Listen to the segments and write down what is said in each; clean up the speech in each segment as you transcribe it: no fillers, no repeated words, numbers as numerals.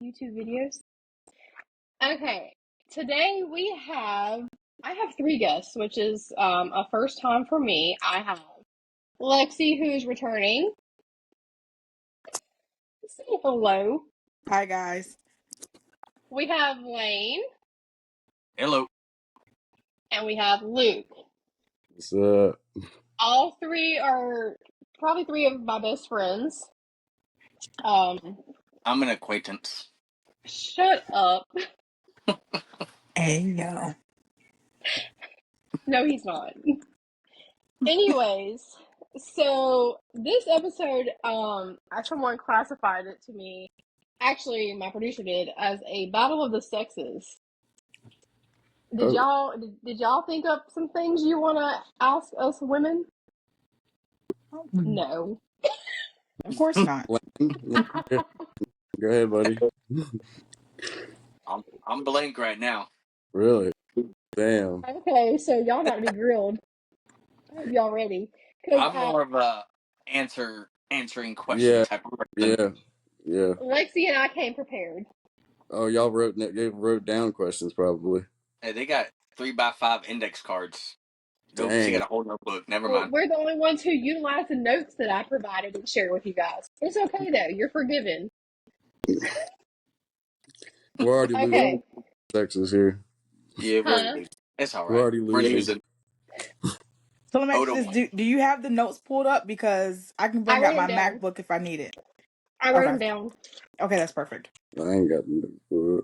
YouTube videos. Okay, today I have three guests, which is a first time for me. I have Lexi, who's returning. Say hello. Hi, guys. We have Lane, Hello. and we have Luke. What's up? All three are probably three of my best friends. Um, I'm an acquaintance. Shut up. Hey, yo. No, he's not. Anyways, so this episode, someone classified it to me. Actually, my producer did as a battle of the sexes. Did Oh, y'all think up some things you want to ask us women? Mm, No. Of course not. Lane? Yeah, go ahead, buddy. I'm blank right now. Really? Damn. Okay, so y'all about to be grilled. I hope y'all ready. Because I'm more of a answering question Yeah, type of person. yeah, yeah. Lexi and I came prepared. Oh, you wrote down questions probably. Hey, they got 3x5 index cards. Nope, she Dang. got a whole notebook. Never Well, mind. we're the only ones who utilize the notes that I provided and share with you guys. It's okay though. You're forgiven. We're already losing Okay. sexes here. Yeah, we're Huh? losing. It's all We're right. already We're losing. losing. So let me ask 0 you to this. 1. Do you have the notes pulled up? Because I can I bring out wrote them my down. MacBook if I need it. I wrote them Okay. down. Okay, that's perfect. I ain't got no.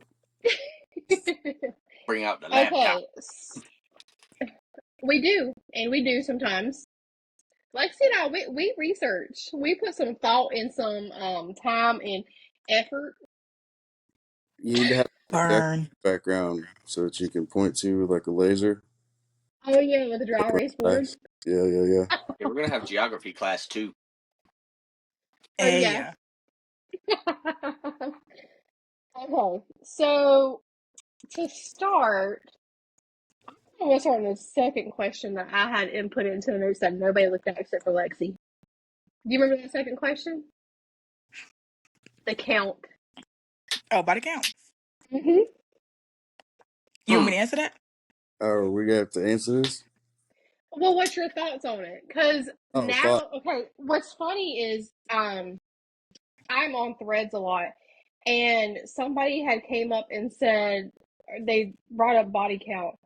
Bring out the laptop. Okay. We do sometimes. Lexi and I, we research. We put some thought and some time and effort. You need to have a projector Burn. background so that you can point to like a laser. Oh yeah, with the dry erase board. Nice. Yeah, yeah, yeah. Yeah, we're gonna have geography class too. Oh Hey, yeah. yeah. Okay, so to start, I'm gonna start on the second question that I had input into the notes that nobody looked at except for Lexi. Do you remember that second question? The count. Oh, body count. Hmm. You want Hmm. me to answer that? Oh, we have to answer this? Well, what's your thoughts on it? Because Oh, thought. now, okay, what's funny is I'm on Threads a lot, and somebody had came up and said they brought up body count,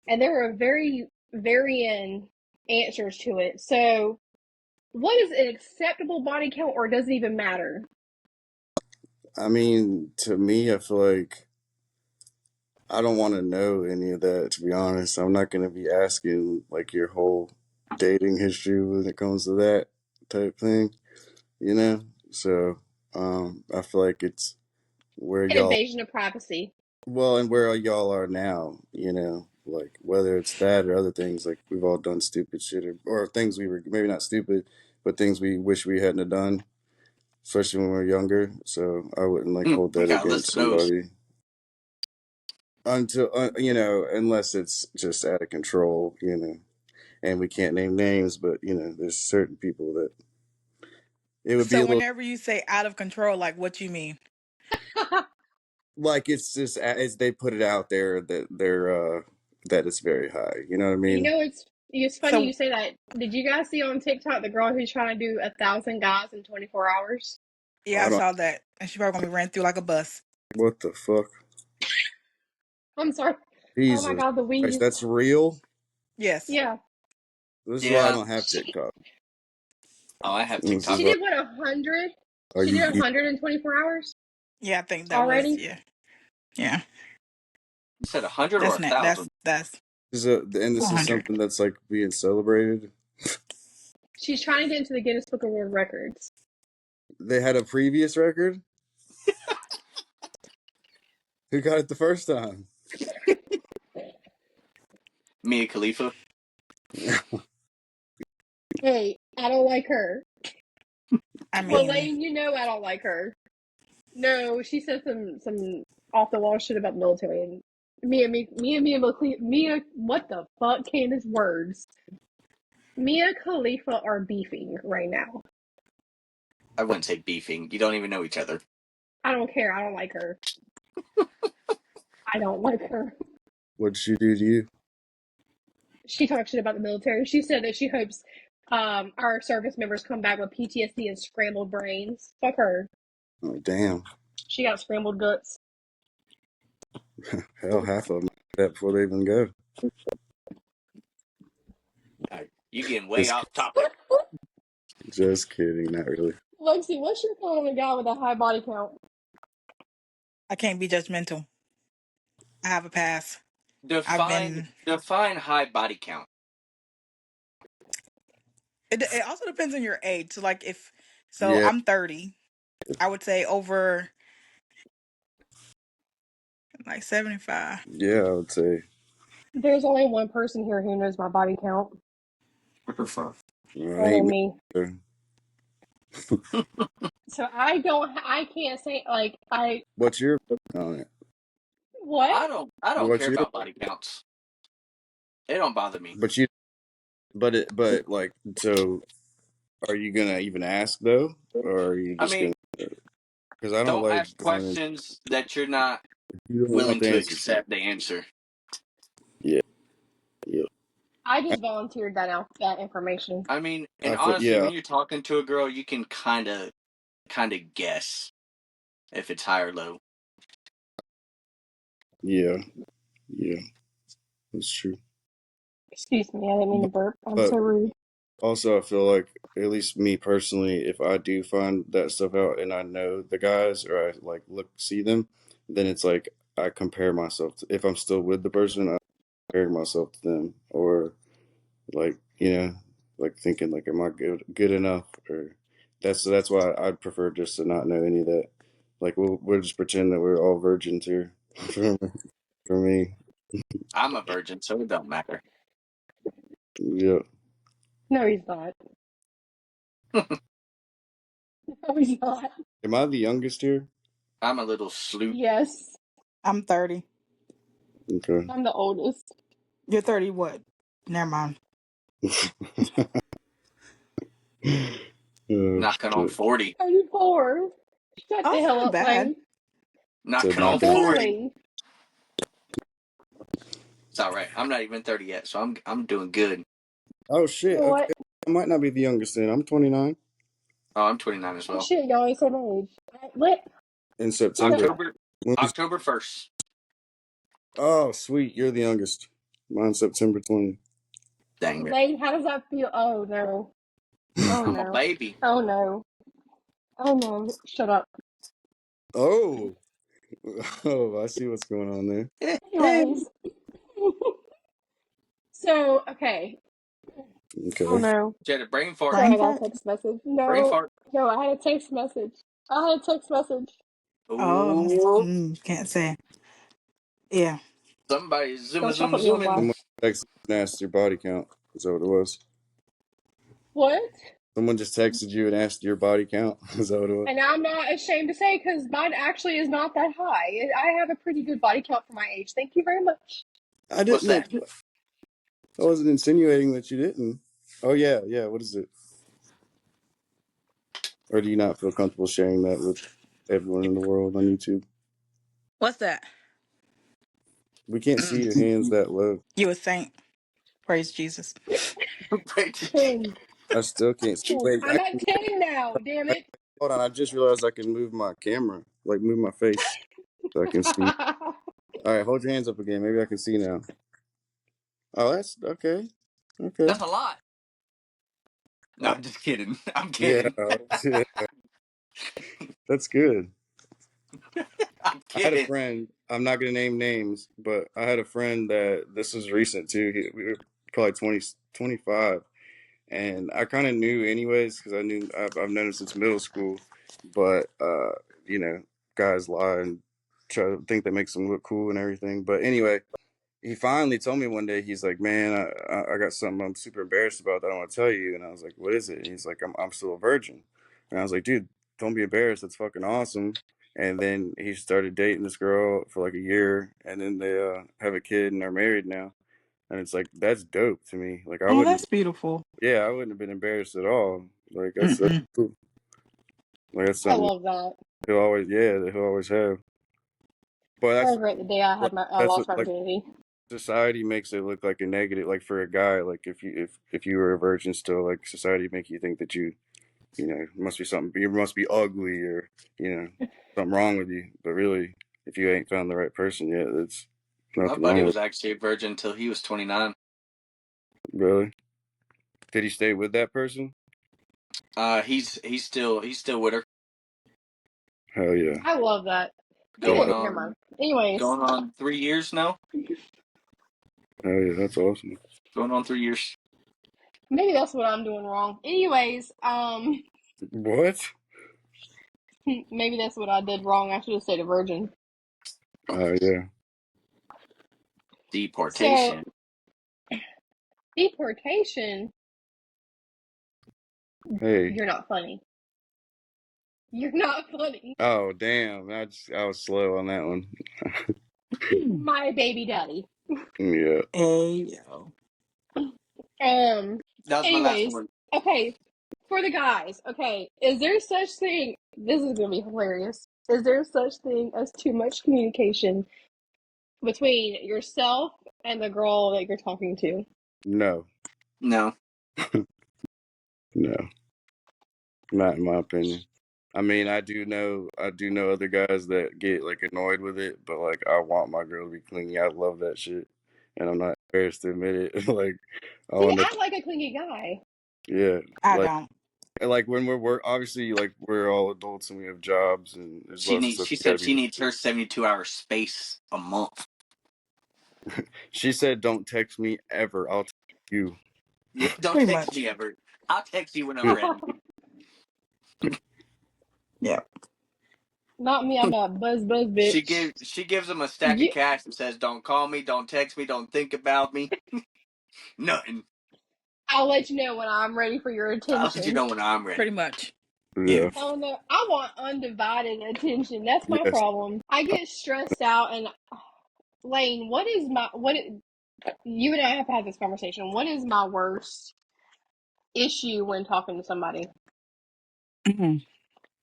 and there were very varying answers to it. So, what is an acceptable body count, or does it even matter? I mean, to me, I feel like I don't want to know any of that, to be honest. I'm not going to be asking like your whole dating history when it comes to that type thing, you know? So, I feel like it's where An y'all, invasion of privacy. well, and where y'all are now, like whether it's that or other things, like we've all done stupid shit or things we were maybe not stupid, but things we wish we hadn't have done, especially when we were younger. So I wouldn't like hold We that got a against list of those. somebody until unless it's just out of control, and we can't name names, but there's certain people that it would be So a little whenever you say out of control, like what you mean? like it's just as they put it out there that they're that it's very high. You know what I You mean? know, it's funny you So say that. Did you guys see on TikTok the girl who's trying to do 1,000 guys in 24 hours? yeah, I I don't. saw that, and she probably gonna be ran through like a bus. What the fuck? I'm sorry. Oh my Jesus God, the Christ, weave. that's real. Yes. Yeah, This is why I Yeah. don't have she TikTok. Oh, I have This she is TikTok. why. did what 100. Are She did you? 100 in 24 hours Yeah, I think that was already. yeah. Yeah. You said 100 or That's not. 1,000? That's And this is 100. something that's like being celebrated. She's trying to get into the Guinness Book of World Records. They had a previous record. Who got it the first time? Mia Khalifa. Hey, I don't like her. I Well, mean, Lane, you know I don't like her. No, she said some off the wall shit about the military, and Mia, what the fuck, Candice words? Mia Khalifa are beefing right now. I wouldn't say beefing. You don't even know each other. I don't care. I don't like her. I don't like her. What'd she do to you? She talked shit about the military. She said that she hopes our service members come back with PTSD and scrambled brains. Fuck her. Oh, damn. She got scrambled guts. Hell, half of them that before they even go. You getting way off topic. Just kidding, not really. Lexi, what's your thought on a guy with a high body count? I can't be judgmental. I have a pass. Define high body count. It also depends on your age. So like Yeah. I'm 30. I would say over like 75. Yeah, I would say. There's only one person here who knows my body count. What the fuck? Only Ain't me. me. So I can't say like What's your on it? What? I don't What's care your? about body counts. They don't bother me. But like, so are you gonna even ask though, or are you just gonna? Because I don't don't like ask going in. questions that you're not You don't want willing the to answers. accept the answer. Yeah, yeah. I just volunteered that information. I mean, and I feel honestly, yeah, when you're talking to a girl, you can kind of guess if it's high or low. yeah, yeah. That's true. Excuse me, I didn't mean to burp. I'm But so rude. also, I feel like, at least me personally, if I do find that stuff out and I know the guys or I like see them, then it's like I compare myself to, if I'm still with the person, I compare myself to them, or like, like thinking like, am I good enough, or that's why I'd prefer just to not know any of that. Like we'll just pretend that we're all virgins here. For me, I'm a virgin, so it don't matter. yeah. No, he's not. No, he's not. Am I the youngest here? I'm a little sloot. Yes. I'm 30. Okay. I'm the oldest. You're 30 what? Never mind. Oh, Knocking on shit. 40. 34. Shut Oh, the it's hell not up, bad. Lane. Knocking on Knocking on 40. Barely. It's all right. I'm not even 30 yet, so I'm doing good. Oh shit. What? Okay. I might not be the youngest then. I'm 29 Oh, I'm 29 as Oh, well. shit, y'all ain't same age. What? in September. October 1st. Oh, sweet. You're the youngest. Mine's September 20. Dang it. Lane, how does that feel? Oh, no. Oh, I'm a no. baby. Oh, no. Oh, no. Shut up. Oh. Oh, I see what's going on there. Anyways. So, okay. Oh, Okay. no. She had a brain fart. Sorry, I Brain got a fart? text message. Brain No. fart. No, I had a text message. I had a text message. Oh, Ooh. can't say. Yeah. Somebody's Don't y'all put me on zooming. Someone blast. texted and asked your body count. Is that what it was? What? Someone just texted you and asked your body count. Is that what it was? And I'm not ashamed to say because mine actually is not that high. I have a pretty good body count for my age. Thank you very much. I What's didn't. that? I wasn't insinuating that you didn't. Oh yeah, yeah. What is it? Or do you not feel comfortable sharing that with everyone in the world on YouTube? What's that? We can't see your hands that low. You a saint. Praise Jesus. Ten. I still can't see. 10. Wait, I'm at 10 now. Damn it. hold on. I just realized I can move my camera, like move my face, so I can see. All right, hold your hands up again. Maybe I can see now. Oh, that's okay. Okay. That's a lot. No, Uh, I'm just kidding. I'm yeah, kidding. that's good. I'm I had a kidding. friend. I'm not gonna name names, but I had a friend that this was recent too. We were probably 20, 25. And I kind of knew anyways because I've known him since middle school. But guys lie and try to think that makes them look cool and everything. But anyway, he finally told me one day. He's like, "Man, I got something I'm super embarrassed about that I want to tell you." And I was like, "What is it?" And he's like, "I'm still a virgin." And I was like, "Dude, don't be embarrassed. That's fucking awesome." And then he started dating this girl for like a year, and then they have a kid and are married now. And it's like that's dope to me. Like I Oh, wouldn't. that's beautiful. Yeah, I wouldn't have been embarrassed at all. Like that's Mm-mm. cool. Like that's I something. love that. He'll always, yeah, he'll always have. But I that's regret the day I had I that's lost what, my like, virginity. society makes it look like a negative. Like for a guy, like if you were a virgin still, like society make you think that you know must be something. You must be ugly or you know something wrong with you. But really, if you ain't found the right person yet, there's My nothing buddy wrong with was actually a virgin until he was 29. it, really. Did he stay with that person? He's still with her. Hell yeah. I love that. Going Never on mind. Anyways, going on 3 years now. Hell yeah, that's awesome. Going on 3 years. maybe that's what I'm doing wrong. Anyways, What? maybe that's what I did wrong. I should have stayed a virgin. Yeah. So Deportation. deportation, Hey. you're not funny. You're not funny. Oh damn, I was slow on that one. My baby daddy. Yeah. Hey, yo. Um. That was my last Anyways, one. okay. For the guys, okay. Is there such thing? This is gonna be hilarious. Is there such thing as too much communication between yourself and the girl that you're talking to? No. No. No. Not in my opinion. I mean, I do know other guys that get like annoyed with it, but like I want my girl to be clingy. I love that shit, and I'm not embarrassed to admit it. Like I See, want to, I like a clingy guy. yeah, I like don't. like when we're work, obviously like we're all adults and we have jobs and there's She lots of needs. stuff She we gotta said be. she needs her 72-hour space a month. She said, "Don't text me ever. I'll text you." Yeah, don't Pretty text me much. ever. I'll text you when I'm ready. Yeah. Not me. I'm a buzz buzz She bitch. gives she gives him a stack of You, cash and says, "Don't call me, don't text me, don't think about me, nothing. I'll let you know when I'm ready for your I'll let you attention. know when I'm Pretty ready." much. Yeah. Yeah. Oh no, I want undivided attention. That's my Yes. problem. I get stressed out, and Lane, what is my what? You and I have had this conversation. What is my worst issue when talking to somebody Hmm.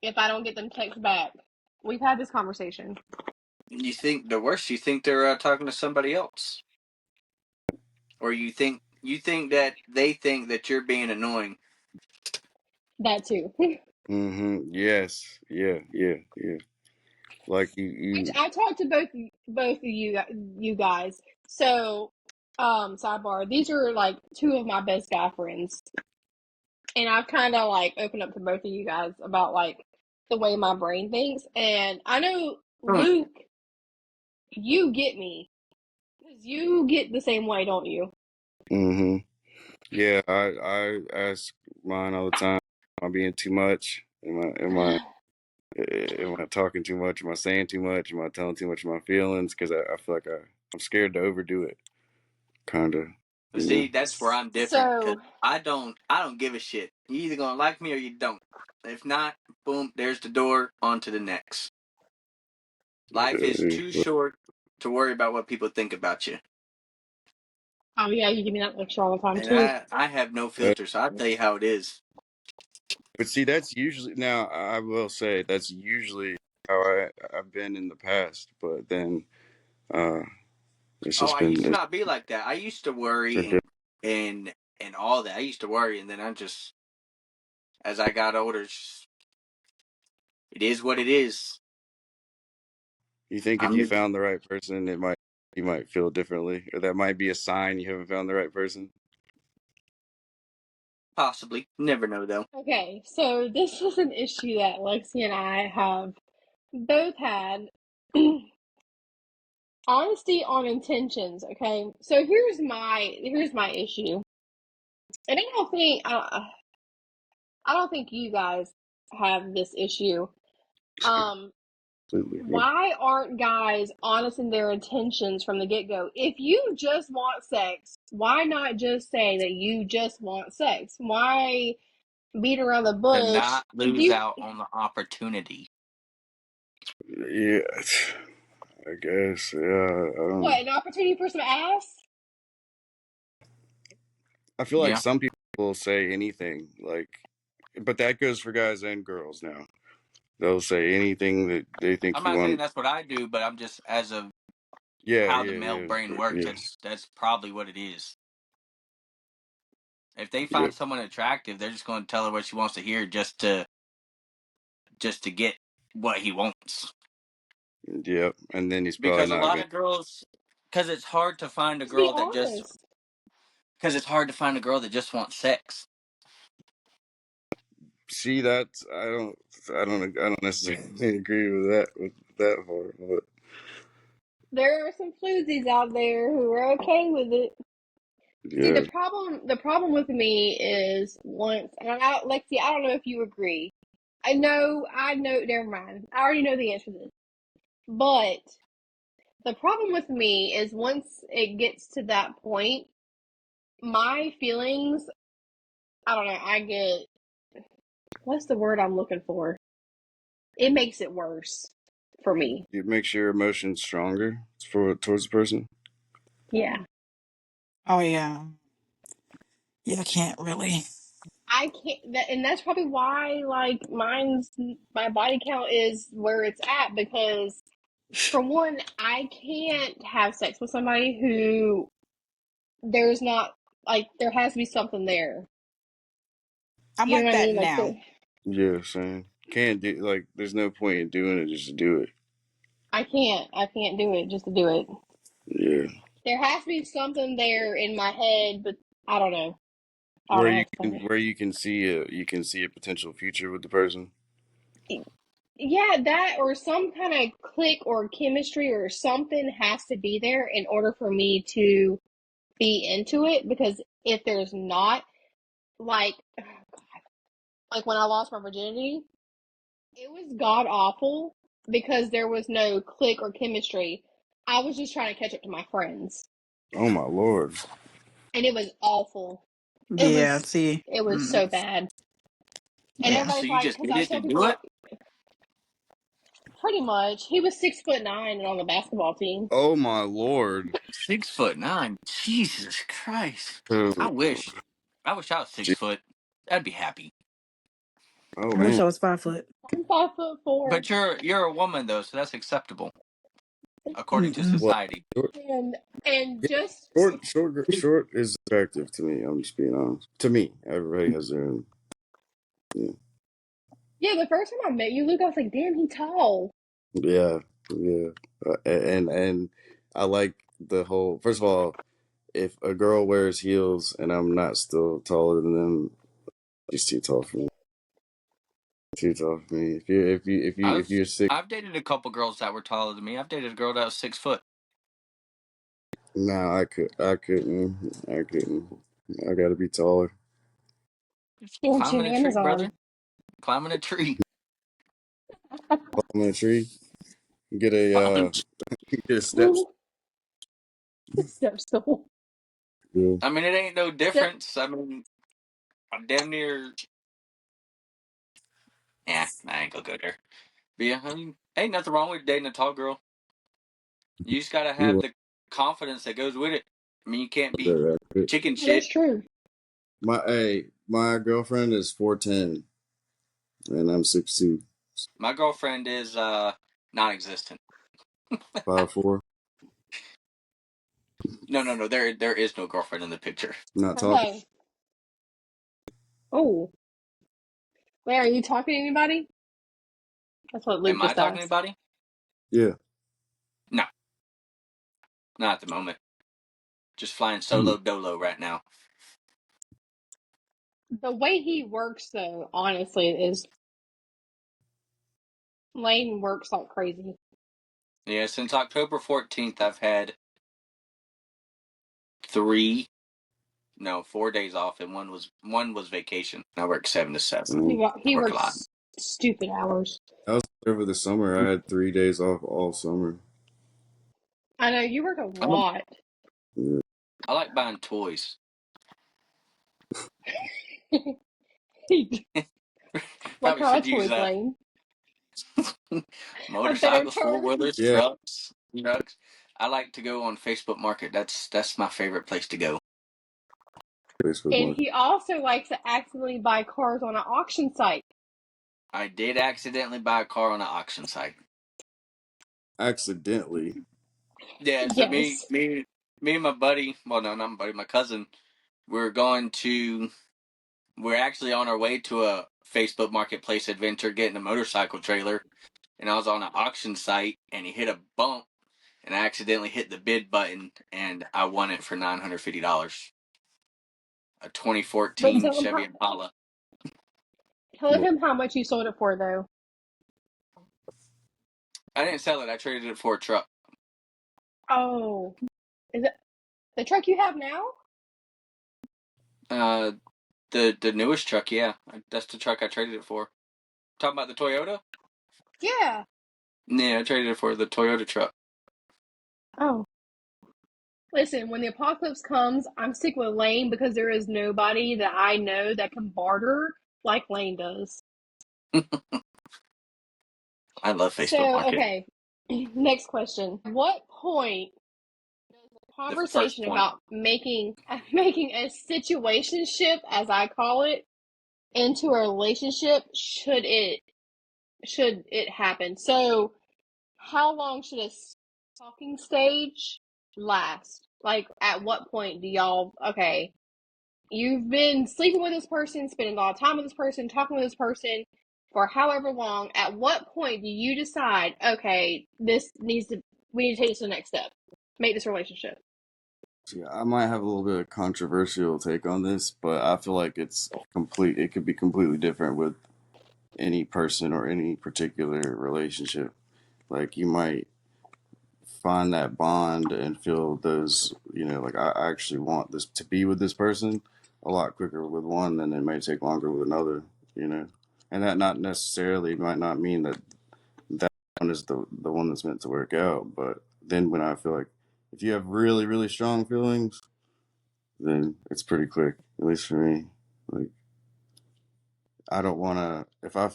if I don't get them text back? We've had this conversation. You think the worst? You think they're talking to somebody else, or you think that they think that you're being annoying? That too. Yes. Yeah. Yeah. Yeah. Like Which you. I talked to both of you guys. So, sidebar. These are like two of my best guy friends, and I've kind of like opened up to both of you guys about like the way my brain thinks. And I know Hmm. Luke, you get me because you get the same way, don't you? Mm-hmm. Yeah. I ask mine all the time. Am I being too much? Am I talking too much? Am I saying too much? Am I telling too much of my feelings? Because I feel like I'm scared to overdo it. Kind of. But You know. see, that's where I'm different because So, I don't give a shit. You either gonna like me or you don't. If not, boom, there's the door. On to the next. Life is too Uh, short to worry about what people think about you. oh yeah, you give me that lecture all the time And too. I have no uh, filter, so I'll tell you how it is. but see, that's usually now. I will say that's usually how I've been in the past. But then uh, it's Oh, just I used to been not be like that. I used to it's worry been and all that. I used to worry, and then I just, as I got older, it is what it is. You think if you I'm found the right person, you might feel differently, or that might be a sign you haven't found the right person. possibly never know though. Okay, so this is an issue that Lexi and I have both had. Honesty on intentions. Okay, so here's my issue, and I don't think you guys have this issue. Um, Absolutely. why aren't guys honest in their intentions from the get go? If you just want sex, why not just say that you just want sex? Why beat around the To bush? not If lose you out on the opportunity. Yeah, I guess. Yeah, I don't. what an opportunity for some ass? I feel like Yeah. some people will say anything, like, but that goes for guys and girls now. They'll say anything that they think I'm you not saying want. that's what I do, but I'm just as of Yeah, how the yeah, male yeah, brain works. yeah, That's probably what it is. If they yeah, find someone attractive, they're just going to tell her what she wants to hear just to get what he wants. yeah. And then he's probably Because a not lot gonna of girls, because it's hard to find a Just be girl that just honest. because it's hard to find a girl that just wants sex. see that. I don't necessarily agree with that part, but There are some floozies out there who are okay with it. See, yeah, the problem with me is once, and Lexi, I don't know if you agree. I know, never mind. I already know the answer to this. But the problem with me is once it gets to that point, my feelings, I don't know, I get, what's the word I'm looking for? It makes it worse for me. it makes your emotions stronger for towards the person. Yeah. Oh yeah. Yeah, I can't really. I can't, and that's probably why, like, my body count is where it's at because, for one, I can't have sex with somebody who there's not, like, there has to be something there. I'm You know like what I that mean? Like, now. Yeah, saying can't do like. There's no point in doing it just to do it. I can't do it just to do it. Yeah, There has to be something there in my head, but I don't know. I don't know how to explain where you can see a potential future with the person. it. Yeah, that or some kind of click or chemistry or something has to be there in order for me to be into it because if there's not, like like when I lost my virginity, it was god awful because there was no click or chemistry. I was just trying to catch up to my friends, Oh my lord! and it was awful. It Yeah, was see. it was Mm. so bad. And Yeah, so everybody's you like, just because did I it to tell do people it. pretty much he was 6'9" and on the basketball team. Oh my lord! 6'9". Jesus Christ. I Oh, wish. I wish I was gee. 6 foot. I'd be happy. Oh I wish man! I was 5 foot. I'm 5'4", But you're a woman though, so that's acceptable according to Mm-mm. Well, society. short, and yeah, just short is attractive to me. I'm just being honest. To me, everybody has their own. Yeah, yeah. The first time I met you, Luke, I was like, damn, he tall. yeah, yeah. And I like the whole. First of all, if a girl wears heels and I'm not still taller than them, she's too tall for me. Too tall for me. If I've you're six, I've dated a couple girls that were taller than me. I've dated a girl that was 6 foot. no, I couldn't. I gotta be taller. Stand Climbing you, a tree, Amazon. brother. Climbing a tree. I'm in a tree. Get a Climbing. get a steps. Step stool. Yeah, I mean, it ain't no Step. difference. I mean, I'm damn near. Yeah, I ain't gonna go there. But yeah, I mean, ain't nothing wrong with dating a tall girl. You just gotta you have the confidence that goes with it. I mean, you can't be right. chicken That's shit. true. My girlfriend is 4'10" and I'm 6'2", My girlfriend is non-existent. 5'4". No. There is no girlfriend in the picture. Not talking. Okay. Oh, wait, are you talking to anybody? That's what Luke Am I just talking to asked. anybody? Yeah. No, not at the moment. Just flying Hmm. solo dolo right now. The way he works, though, honestly, is Lane works like crazy. Yeah, since October 14th, I've had three, no, 4 days off, and one was vacation. I work 7 to 7. He I work a lot. works stupid hours. I was over the summer. I had 3 days off all summer. I know you work a I'm a, lot. Yeah. I like buying toys. What Probably kind should of use toys, that. Lane? A better Motorcycles, four term. wheelers, Yeah. trucks. I like to go on Facebook Market. That's my favorite place to go. Facebook And Market. he also likes to accidentally buy cars on an auction site. I did accidentally buy a car on an auction site. Accidentally. Yeah, so Yes. me and my buddy, well, no, not my buddy, my cousin, we're going to, we're actually on our way to a Facebook Marketplace adventure getting a motorcycle trailer. And I was on an auction site and he hit a bump and I accidentally hit the bid button and I won it for $950. A But 2014 Chevy Impala. tell Well, him how much you sold it for, though. I didn't sell it, I traded it for a truck. Oh, is it the truck you have now? Uh, the newest truck, yeah. That's the truck I traded it for. Talking about the Toyota? Yeah. Yeah, I traded it for the Toyota truck. Oh. Listen, when the apocalypse comes, I'm sticking with Lane because there is nobody that I know that can barter like Lane does. I love Facebook So, Market. okay, next question. What point does the The first conversation point. about making a situationship, as I call it, into a relationship should it happen? So, how long should a talking stage last? Like, at what point do y'all, okay, you've been sleeping with this person, spending a lot of time with this person, talking with this person for however long. At what point do you decide, okay, we need to take this to the next step, make this relationship? see, I might have a little bit of controversial take on this, but I feel like it's complete. It could be completely different with any person or any particular relationship. Like you might find that bond and feel those, like I actually want this to be with this person a lot quicker with one than it may take longer with another, you know. And that not necessarily might not mean that that one is the one that's meant to work out, but then when I feel like if you have really really strong feelings, then it's pretty quick, at least for me. Like I don't want to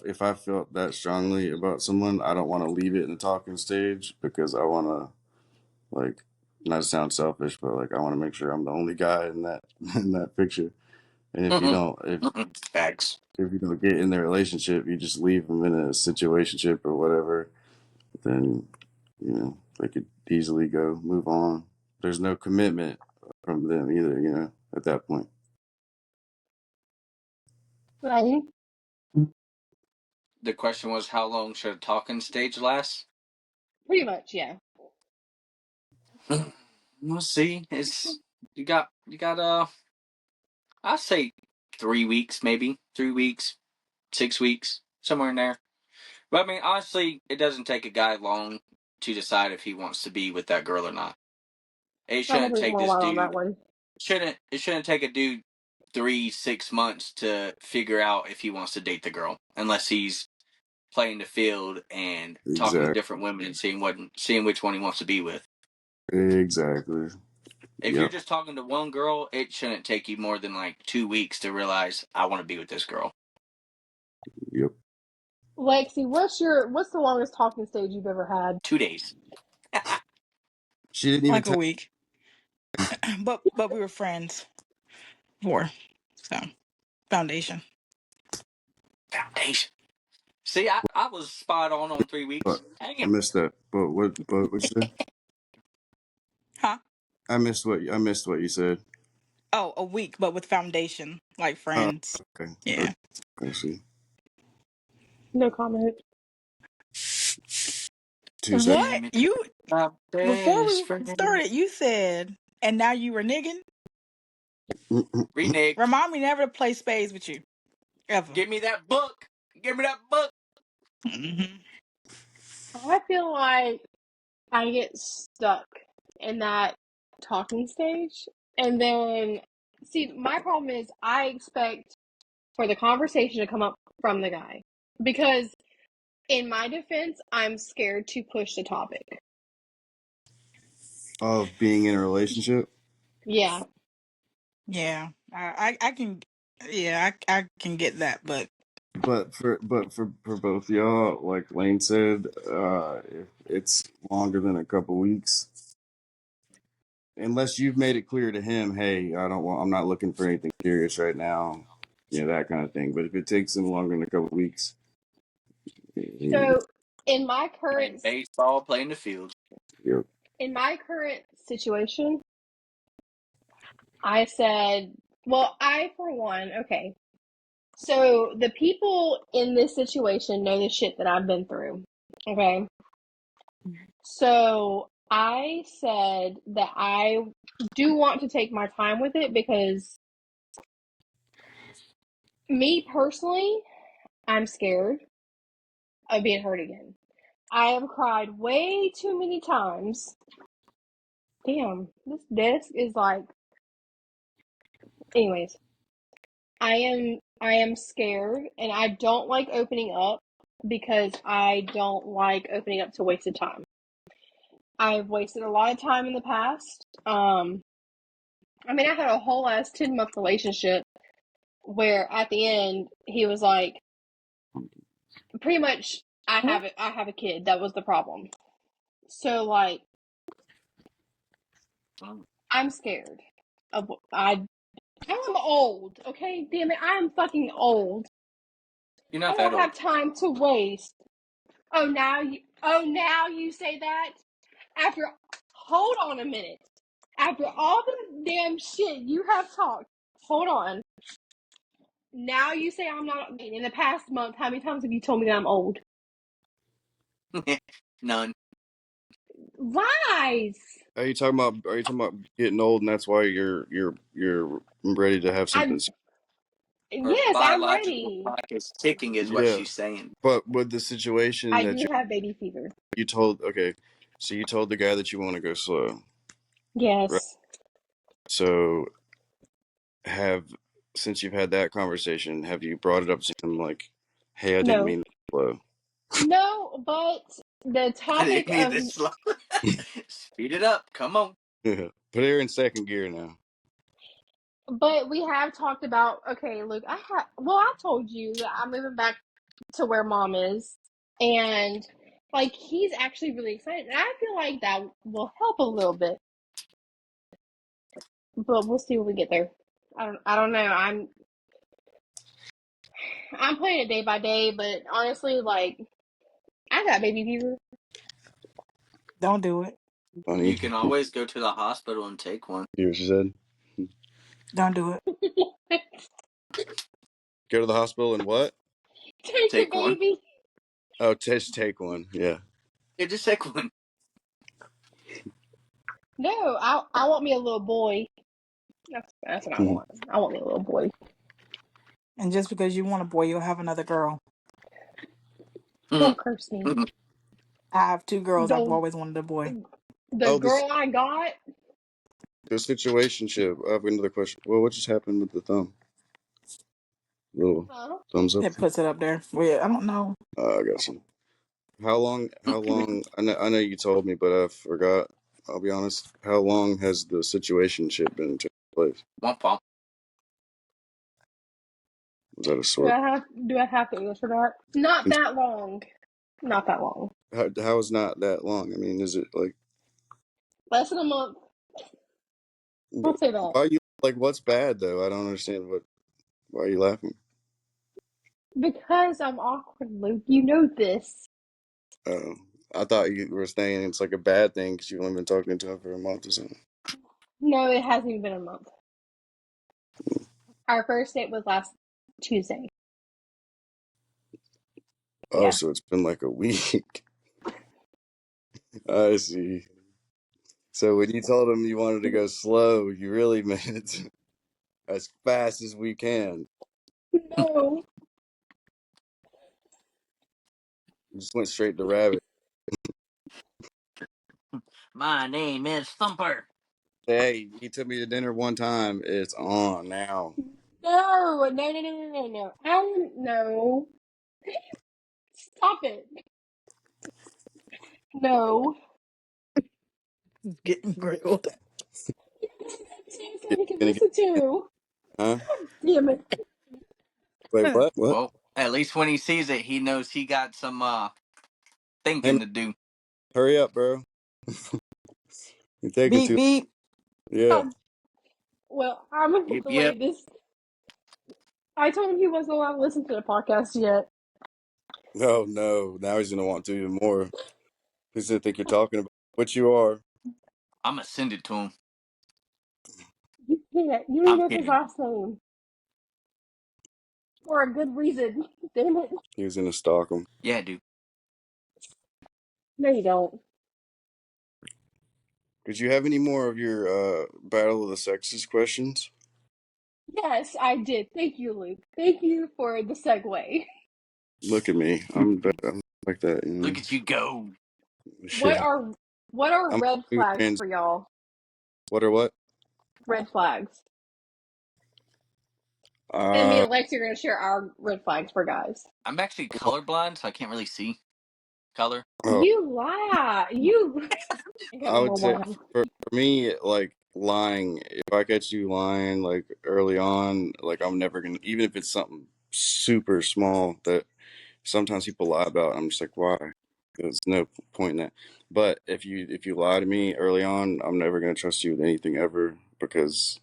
if I felt that strongly about someone, I don't want to leave it in the talking stage because I want to like not to sound selfish, but like I want to make sure I'm the only guy in that in that picture. And if you don't, Facts. if you don't get in the relationship, you just leave them in a situationship or whatever. Then they could easily go move on. There's no commitment from them either. At that point. Right. The question was how long should a talking stage last? Pretty much, yeah. We'll see. It's you got I'd say 3 weeks, maybe 3 weeks, 6 weeks, somewhere in there. But I mean, honestly, it doesn't take a guy long to decide if he wants to be with that girl or not. It I'm shouldn't with you take on a this lot on that dude. one. Shouldn't take a dude 3 6 months to figure out if he wants to date the girl, unless he's playing the field and talking to Exactly. different women and seeing which one he wants to be with. Exactly. If you're Yep. just talking to one girl, it shouldn't take you more than like 2 weeks to realize I want to be with this girl. Yep. Lexi, what's the longest talking stage you've ever had? 2 days. She didn't even Like a tell. week. But we were friends for so foundation. Foundation. See, I was spot on But 3 weeks. I Damn. missed that. But what you said? Huh? I missed what you said. Oh, a week, but with foundation, like Oh, friends. okay. Yeah. I see. No comment. 2 seconds. What? Damn it. You My before best we friend. started, you said, and now you were nigging? Reneged. Remind me never to play spades with you. Ever. Give me that book. Give me that book. Hmm. I feel like I get stuck in that talking stage. And then, see, my problem is I expect for the conversation to come up from the guy. Because, in my defense, I'm scared to push the topic. Of being in a relationship. Yeah. Yeah. I can yeah, I can get that, but But for both y'all, like Lane said, if it's longer than a couple weeks, unless you've made it clear to him, hey, I'm not looking for anything serious right now, that kind of thing. But if it takes him longer than a couple weeks, So in my Playing current baseball, playing the field. Yep. in my current situation, I said, well, I for one, okay. So the people in this situation know the shit that I've been through. Okay. So I said that I do want to take my time with it because me personally, I'm scared of being hurt again. I have cried way too many times. Damn, this desk is like. Anyways, I am scared, and I don't like opening up because I don't like opening up to wasted time. I've wasted a lot of time in the past. I mean, I had a whole ass 10-month relationship where at the end he was like, pretty much, I have a kid. That was the problem. So like, I'm scared of I'm old. Okay, damn it, I'm fucking old. You're I not that don't old. have time to waste. Oh, now you say that after. Hold on a minute. After all the damn shit you have talked, hold on. Now you say I'm not. In the past month, how many times have you told me that I'm old? None. Lies. Are you talking about getting old and that's why you're ready to have I something? Her yes, I'm biological ready. clock is ticking, is what Yeah, she's saying. but with the situation I that do have baby fever. you told, okay, so you told the guy that you want to go slow, right? Yes. So have since you've had that conversation, have you brought it up to him like, hey, I didn't No. mean slow? No, but the I didn't topic mean of this slow. Speed it up. Come on. Put her in second gear now. but we have talked about, okay, look, I told you that I'm moving back to where mom is, and like he's actually really excited, and I feel like that will help a little bit, but we'll see when we get there. I don't know. I'm playing it day by day, but honestly, like I got baby fever. Don't do it. You Funny. can always go to the hospital and take one. Hear what she said? Don't do it. Go to the hospital and what? Take the Take one. baby. Oh, just take one. Yeah. Yeah, just take one. No, I want me a little boy. That's what I want. I want me a little boy. And just because you want a boy, you'll have another girl. Mm. Don't curse me. I have two girls. I've The always wanted a boy. the Oh, girl I got. the situationship. I have another question. Well, what just happened with the thumb? Little Huh? thumbs up. It puts it up there. Well, I don't know. I got some. How long? How long? I know you told me, but I forgot. I'll be honest. How long has the situationship been taking place? Womp womp. Was that a Do sort? I have do I have to answer that? Not that long. Not that long. How is not that long? I mean, is it like Less than a month. I'll say that. why are you like what's bad though? I don't understand what why are you laughing? Because I'm awkward, Luke. You know this. Oh, I thought you were saying it's like a bad thing because you've only been talking to him for a month or something. No, it hasn't even been a month. Our first date was last Tuesday. Oh, Yeah. so it's been like a week. I see. So when you told him you wanted to go slow, you really meant it as fast as we can. No. You just went straight to rabbit. My name is Thumper. Hey, he took me to dinner one time. It's on now. No. No. Stop it. No. Getting grilled. So Get, we can gonna get, listen to. huh? Damn it. Wait, what? What? Well, at least when he sees it, he knows he got some Hey, man, thinking to do. hurry up, bro. You're taking Beep too. beep. Yeah. Well, I'm gonna have Yep, to yep. wait this. I told him he wasn't allowed to listen to the podcast yet. No, no. Now he's gonna want to even more. He's gonna think you're talking about what you are. I'm gonna send it to him. You can't. You need I'm to know his kidding. last name for a good reason. Damn it. He was gonna stalk him. Yeah, dude. No, you don't. Did you have any more of your Battle of the Sexes questions? Yes, I did. Thank you, Luke. Thank you for the segue. Look at me. I'm like that, you know. Look at you go. What Shit. are what are I'm red a new flags trans. for y'all? What or what? Red flags. And me Uh, and Lexi are going to share our red flags for guys. I'm actually well, colorblind, so I can't really see color. oh, You lie. You I would number say one. for me, like lying. If I catch you lying, like early on, like I'm never gonna. Even if it's something super small that sometimes people lie about, I'm just like, why? There's no point in that. But if you lie to me early on, I'm never gonna trust you with anything ever because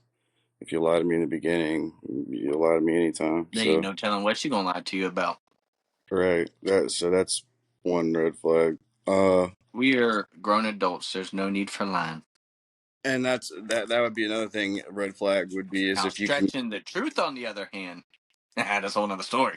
if you lie to me in the beginning, you'll lie to me anytime. There ain't So no telling what she gonna lie to you about. right, that's one red flag. Uh, We are grown adults. There's no need for lying. and that would be another thing. A red flag would be is Now, if you can stretching the truth, on the other hand, that's a whole nother story.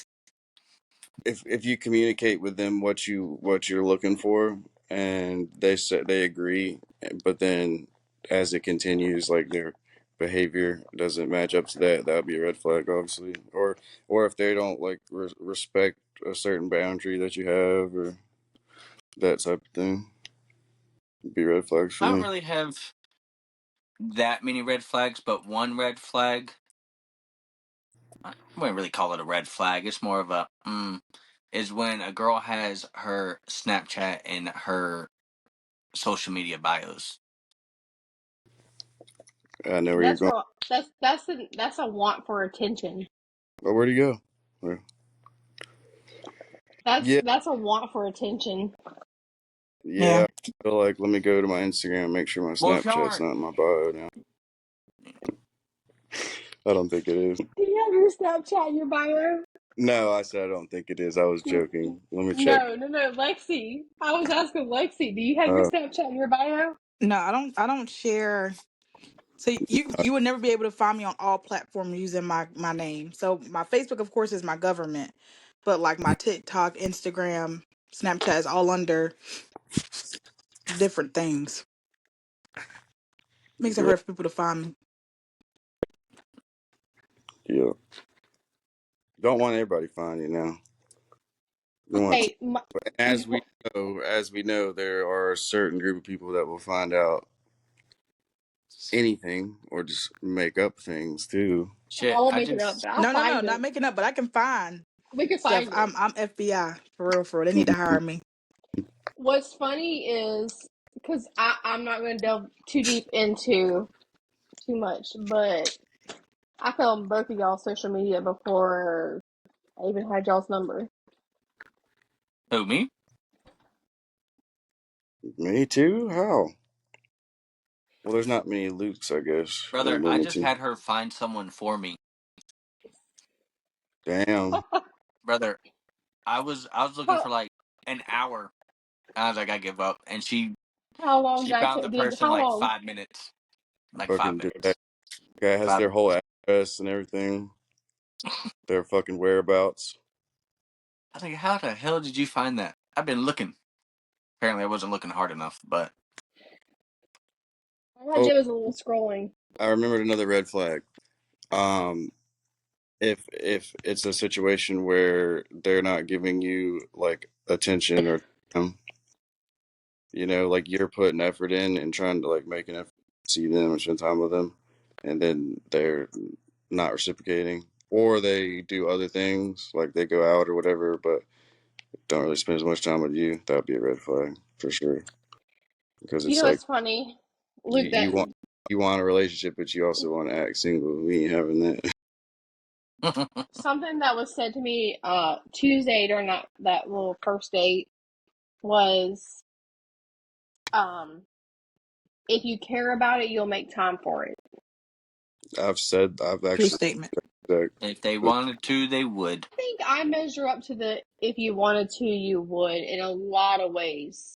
if you communicate with them what you're looking for and they say they agree, but then as it continues, like their behavior doesn't match up to that, that would be a red flag, obviously. Or if they don't like respect a certain boundary that you have or that type of thing, would be red flags for I don't me. really have that many red flags, but one red flag. I wouldn't really call it a red flag. It's more of a is when a girl has her Snapchat and her social media bios. I know where you're That's going. real. That's a want for attention. But where'd he go? Where? That's Yeah, that's a want for attention. yeah. Yeah. I feel like let me go to my Instagram and make sure my Well, if y'all Snapchat's aren't, not in my bio now. I don't think it is. Do you have your Snapchat in your bio? No, I said I don't think it is. I was joking. Let me check. No, no, no, Lexi. I was asking Lexi, do you have your Uh, Snapchat in your bio? No, I don't share. So you would never be able to find me on all platforms using my name. So my Facebook, of course, is my government, but like my TikTok, Instagram, Snapchat is all under different things. Makes it girl, hard for people to find me. yeah. Don't want everybody to find you now. You want to, Okay, my, as we know, there are a certain group of people that will find out anything or just make up things too. I shit, won't I make it up, just but I'll No, no, no, find not it. making up, but I can find We can stuff. find it. I'm FBI for real, for real. They need to Mhm. hire me. What's funny is because I'm not going to delve too deep into too much, but I found both of y'all's social media before I even had y'all's number. who me, Me too. How? Well, there's not many Lukes, I guess. brother. I just Limited. had her find someone for me, Damn. brother. I was looking how for like an hour. I was like, I give up, and she how long she did I found the take? Did person how like long? 5 minutes, like five Fucking minutes, guy has five their whole minutes. address and everything. Their fucking whereabouts. I think, how the hell did you find that? I've been looking. Apparently, I wasn't looking hard enough, but All I Oh, did was a little scrolling. I remembered another red flag. Um, if it's a situation where they're not giving you like attention or time, like you're putting effort in and trying to like make an effort to see them and spend time with them, and then they're not reciprocating, or they do other things like they go out or whatever, but don't really spend as much time with you. That would be a red flag for sure because You it's know like what's funny, Luke? you That you want a relationship, but you also want to act single. We ain't having that. something that was said to me Tuesday during that little first date was um if you care about it, you'll make time for it. I've True actually statement. If they But wanted to, they would. I think I measure up to the if you wanted to, you would in a lot of ways.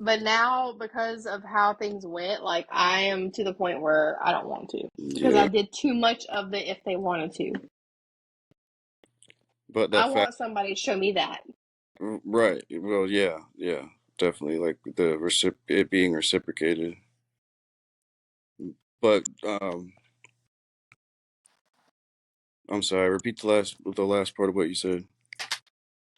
But now, because of how things went, like I am to the point where I don't want to because yeah, I did too much of the if they wanted to. but I that fact, want somebody to show me that. right? Well, yeah, yeah, definitely. Like it being reciprocated. But I'm sorry. Repeat the last part of what you said.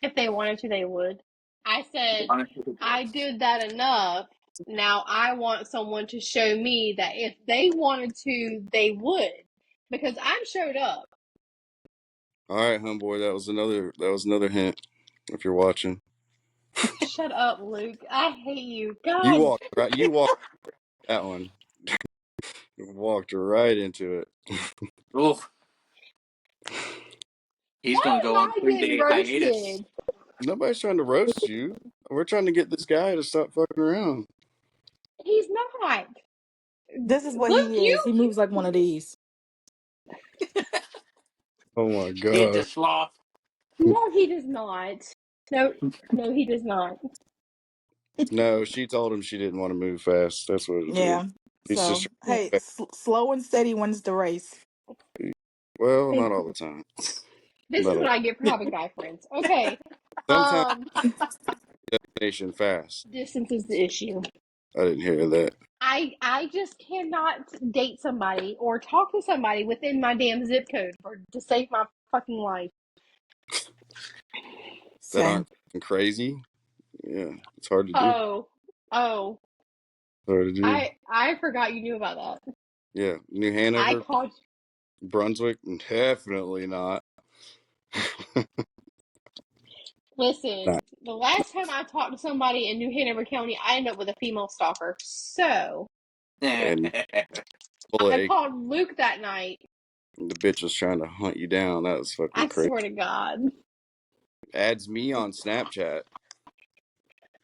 If they wanted to, they would. I said, Honestly, I did that enough. Now I want someone to show me that if they wanted to, they would. Because I'm showed up. All right, homeboy. That was another hint. If you're watching, Shut up, Luke. I hate you. you God. walked right. You walked that one. You walked right into it. oof, he's Why gonna am go on I getting 3 day hiatus. roasted? Nobody's trying to roast you. We're trying to get this guy to stop fucking around. He's not. This is what Luke, he you. is. He moves like one of these. Oh my Hit the god. sloth. No, he does not. No, no, he does not. No, she told him she didn't want to move fast. That's what it is. Yeah. He's just So hey, trying slow and steady wins the race. to- well, not Thank all you. the time. This Not is all. what I get for having guy friends. Okay. Sometimes Um, destination fast. distance is the issue. I didn't hear that. I just cannot date somebody or talk to somebody within my damn zip code to save my fucking life. That aren't Same. crazy. Yeah, it's hard to do. Oh, oh, Hard to do. I forgot you knew about that. Yeah, New I Hanover, called. Brunswick, definitely not. Listen, Not. the last time I talked to somebody in New Hanover County, I ended up with a female stalker. So And full of I egg. called Luke that night. The bitch was trying to hunt you down. That was fucking I crazy. swear to God, Adds me on Snapchat.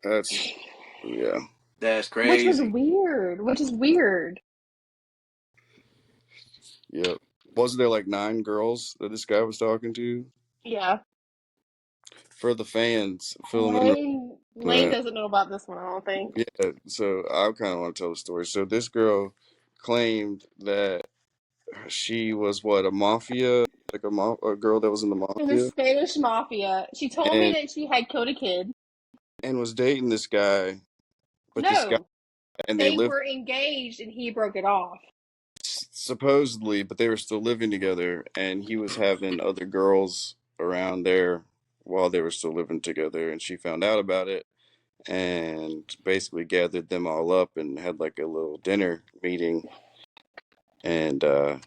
That's yeah. That's which was crazy. weird. Which is weird. Yep. Wasn't there like 9 girls that this guy was talking to? Yeah, For the fans, fill them in on Lane that. doesn't know about this one. I don't think. Yeah, so I kind of want to tell the story. So this girl claimed that she was what, a mafia, like a girl that was in the In the mafia, Spanish mafia, she told me and that she had killed a kid. was dating this guy, but this guy No, and they they lived were engaged and he broke it off. supposedly, but they were still living together, and he was having other girls around there while they were still living together, and she found out about it and basically gathered them all up and had like a little dinner meeting. And I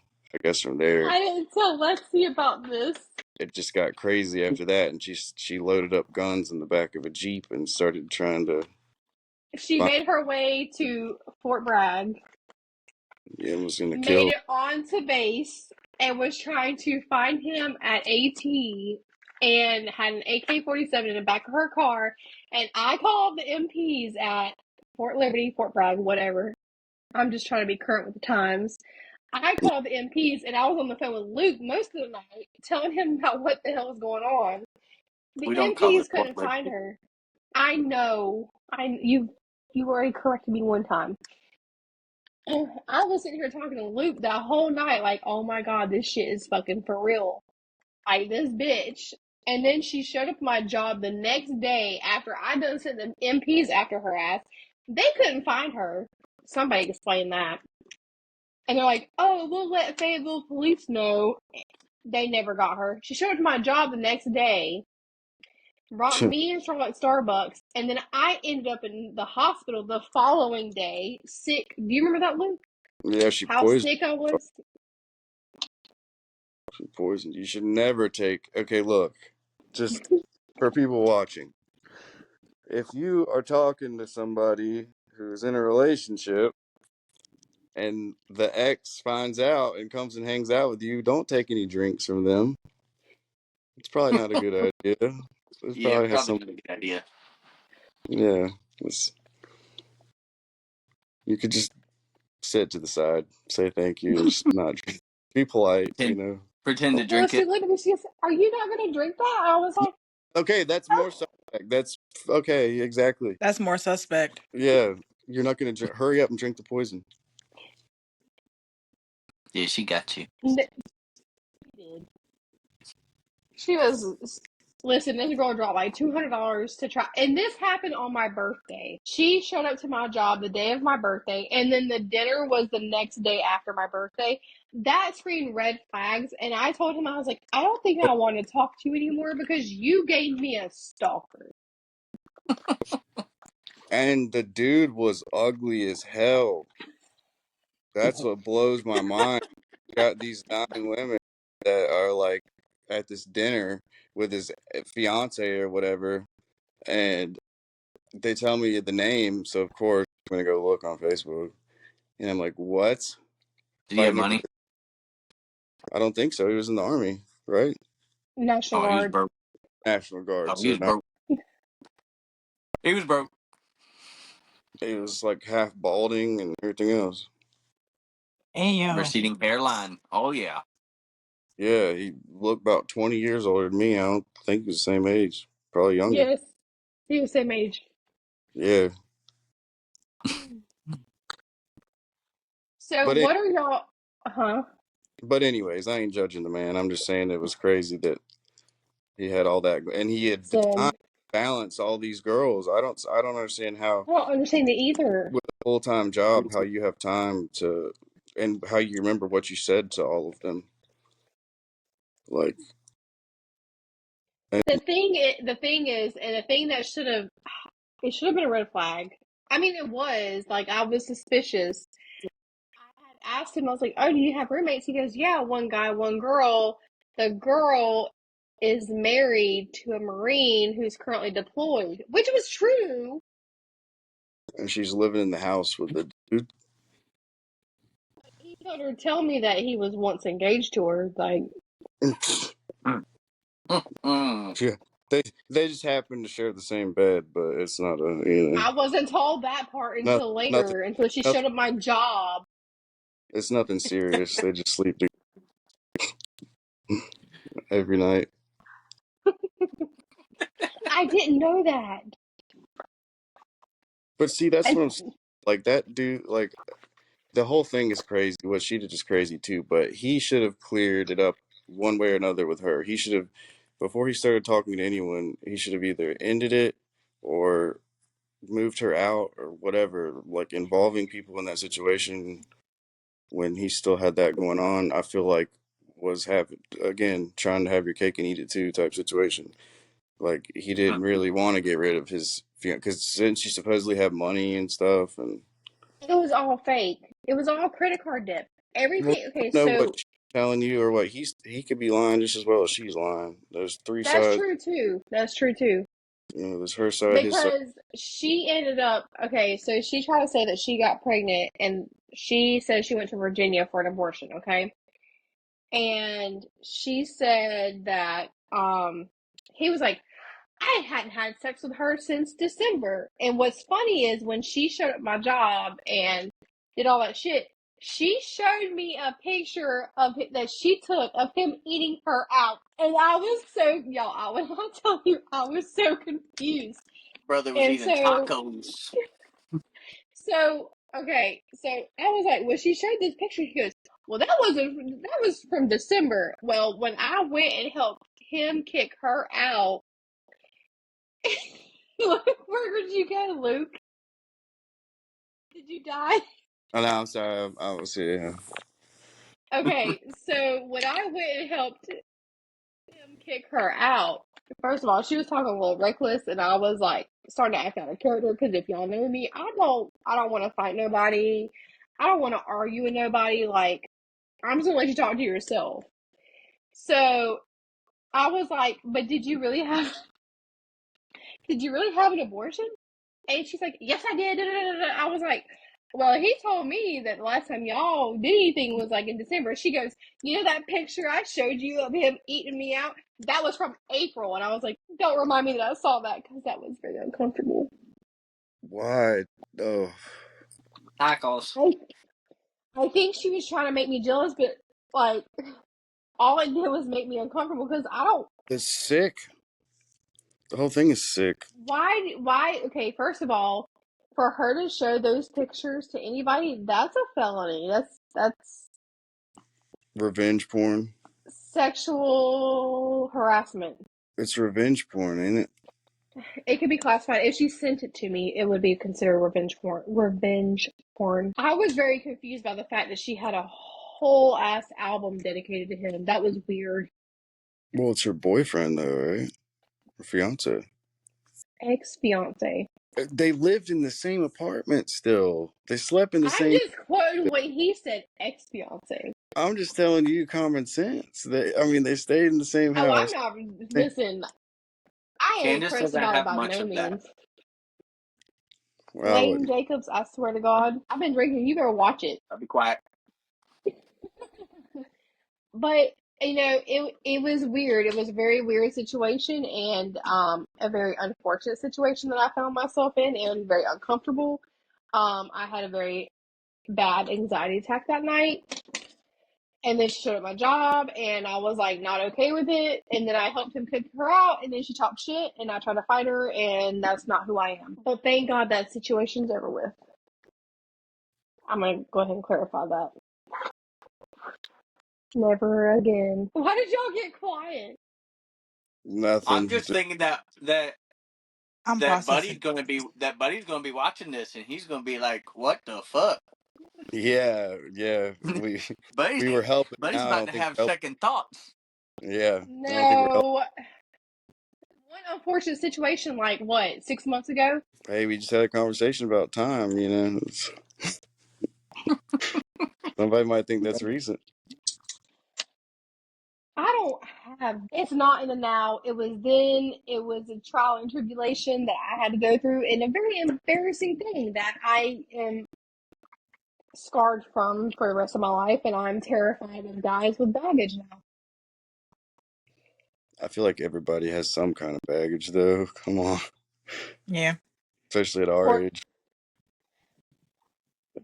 guess from there I didn't tell Lexi about this. it just got crazy after that, and she loaded up guns in the back of a jeep and started trying to She find made her way to Fort Bragg, him, was gonna made kill. it onto base, and was trying to find him at AT and had an AK-47 in the back of her car. And I called the MPs at Fort Liberty, Fort Bragg, whatever. I'm just trying to be current with the times. I called the MPs and I was on the phone with Luke most of the night, telling him about what the hell was going on. The We don't cover MPs Fort couldn't find Liberty. her. I know. You already corrected me one time. I was sitting here talking to Luke that whole night, like, oh my god, this shit is fucking for real. Like this bitch. And then she showed up at my job the next day after I done sent the MPs after her ass. They couldn't find her. Somebody explain that. And they're like, oh, we'll let Fayetteville police know. They never got her. She showed up to my job the next day, brought me and Charlotte Starbucks, and then I ended up in the hospital the following day, sick. Do you remember that, Luke? Yeah, she How poisoned. sick I was? She poisoned. You should never take. Okay, look, just for people watching, if you are talking to somebody who's in a relationship and the ex finds out and comes and hangs out with you, don't take any drinks from them. It's probably not a good idea. It Yeah, probably has probably some. not a good idea. Yeah, you could just sit to the side, say thank you, and just not drink. Be polite, you Pretend, know. pretend to Well, drink she it. looked at me. She goes, "Are you not going to drink that?" I was like, Okay, that's more "Oh, suspect. That's okay, exactly. That's more suspect. Yeah, you're not gonna drink. Hurry up and drink the poison. Yeah, she got you. no." She was, listen, this girl dropped like $200 to try. And this happened on my birthday. She showed up to my job the day of my birthday, and then the dinner was the next day after my birthday. That screened red flags. And I told him, I was like, I don't think I want to talk to you anymore because you gave me a stalker. And the dude was ugly as hell. That's what blows my mind. You got these 9 women that are like at this dinner with his fiance or whatever, and they tell me the name, so of course I'm gonna go look on Facebook, and I'm like, "What?" Do you have Fighting over money? the, I don't think so. He was in the army, right? National Oh, he was Guard. broke. National Guard. Oh, he So was not, broke. He was broke. he was like half balding and everything else. Damn. Receding hairline. Oh yeah. Yeah, he looked about 20 years older than me. I don't think he's the same age. Probably younger. Yes, he was same age. Yeah, So, but what are y'all? Huh? but anyways, I ain't judging the man. I'm just saying it was crazy that he had all that, and he had the time Listen, to balance all these girls. I don't understand how I don't understand it either. with a full time job how you have time to, and how you remember what you said to all of them. Like, and The thing is, and the thing that it should have been a red flag. I mean, it was like I was suspicious. I had asked him, I was like, "Oh, do you have roommates?" He goes, "Yeah, one guy, one girl. The girl is married to a Marine who's currently deployed," which was true. and she's living in the house with the dude. He told her, tell me that he was once engaged to her. Like, Mm, mm. Yeah, they just happen to share the same bed, but it's not a I wasn't told that part no, until nothing, later, until she nothing. showed up at my job. It's nothing serious. They just sleep every night. I didn't know that. But see, that's And what I'm saying. Like that dude, like the whole thing is crazy. What she did is crazy too. But he should have cleared it up one way or another with her. He should have, before he started talking to anyone, he should have either ended it or moved her out or whatever. Like involving people in that situation when he still had that going on, I feel like was having again trying to have your cake and eat it too type situation. Like he didn't really want to get rid of his because since she supposedly had money and stuff, and it was all fake. It was all credit card debt. well, Everything. you Okay, don't know what so she's telling you or what he could be lying just as well as she's lying. There's three that's sides. true too. That's true too. There's her side, his side. Because she ended up, okay, so she tried to say that she got pregnant and she said she went to Virginia for an abortion, okay? And she said that he was like, I hadn't had sex with her since December. And what's funny is when she showed up at my job and did all that shit, she showed me a picture of it that she took of him eating her out. And I was so, y'all, I'll tell you, I was so confused. Brother was And eating tacos. okay, so I was like, when she showed this picture, she goes, well, that was from December. Well, when I went and helped him kick her out, where did you go, Luke? Did you die? Oh, no, I'm sorry. I was here. Okay, so when I went and helped him kick her out, first of all, she was talking a little reckless, and I was like starting to act out of character because if y'all know me, I don't want to fight nobody. I don't want to argue with nobody. Like, I'm just gonna let you talk to yourself. So I was like, but did you really have an abortion? And she's like, yes, I did. I was like, well, he told me that the last time y'all did anything was like in December. She goes, you know that picture I showed you of him eating me out? That was from April. And I was like, don't remind me that I saw that because that was very uncomfortable. Why? Oh, Tacos. I, I think she was trying to make me jealous, but Like, all it did was make me uncomfortable because I don't. It's sick. The whole thing is sick. Why? Okay, first of all, for her to show those pictures to anybody, that's a felony. That's Revenge porn. sexual harassment. It's revenge porn, ain't it? It could be classified. If she sent it to me, it would be considered revenge porn. Revenge porn. I was very confused by the fact that she had a whole ass album dedicated to him. That was weird. Well, it's her boyfriend, though, right? Her fiance. Ex fiance. They lived in the same apartment still. They slept in the I'm same. just quoting what he said. Ex fiance. I'm just telling you common sense. They stayed in the same Oh, I'm house. not. They, Listen, I ain't Candice pressed doesn't about it have by much no of that. means. wow. Lane Jacobs, I swear to God, I've been drinking. You better watch it. I'll be quiet. But it was weird. It was a very weird situation and a very unfortunate situation that I found myself in and very uncomfortable. I had a very bad anxiety attack that night. And then she showed up at my job, and I was like not okay with it. And then I helped him pick her out, and then she talked shit, and I tried to fight her, and that's not who I am. But thank God that situation's over with. I'm gonna go ahead and clarify that. Never again. Why did y'all get quiet? I'm Nothing. just thinking that I'm that buddy's processing. gonna be watching this, and he's gonna be like, "What the fuck?" Yeah, yeah. We Buddy's we were helping Buddy's out. I about don't to think have we helped. second thoughts. Yeah, I don't think we're helping. No. One unfortunate situation, like what, 6 months ago? Hey, we just had a conversation about time. Somebody might think that's recent. I don't have, it's not in the now. It was then, it was a trial and tribulation that I had to go through, and a very embarrassing thing that I am scarred from for the rest of my life, and I'm terrified of guys with baggage now. I feel like everybody has some kind of baggage, though. Come on, Yeah. especially at our Or, age.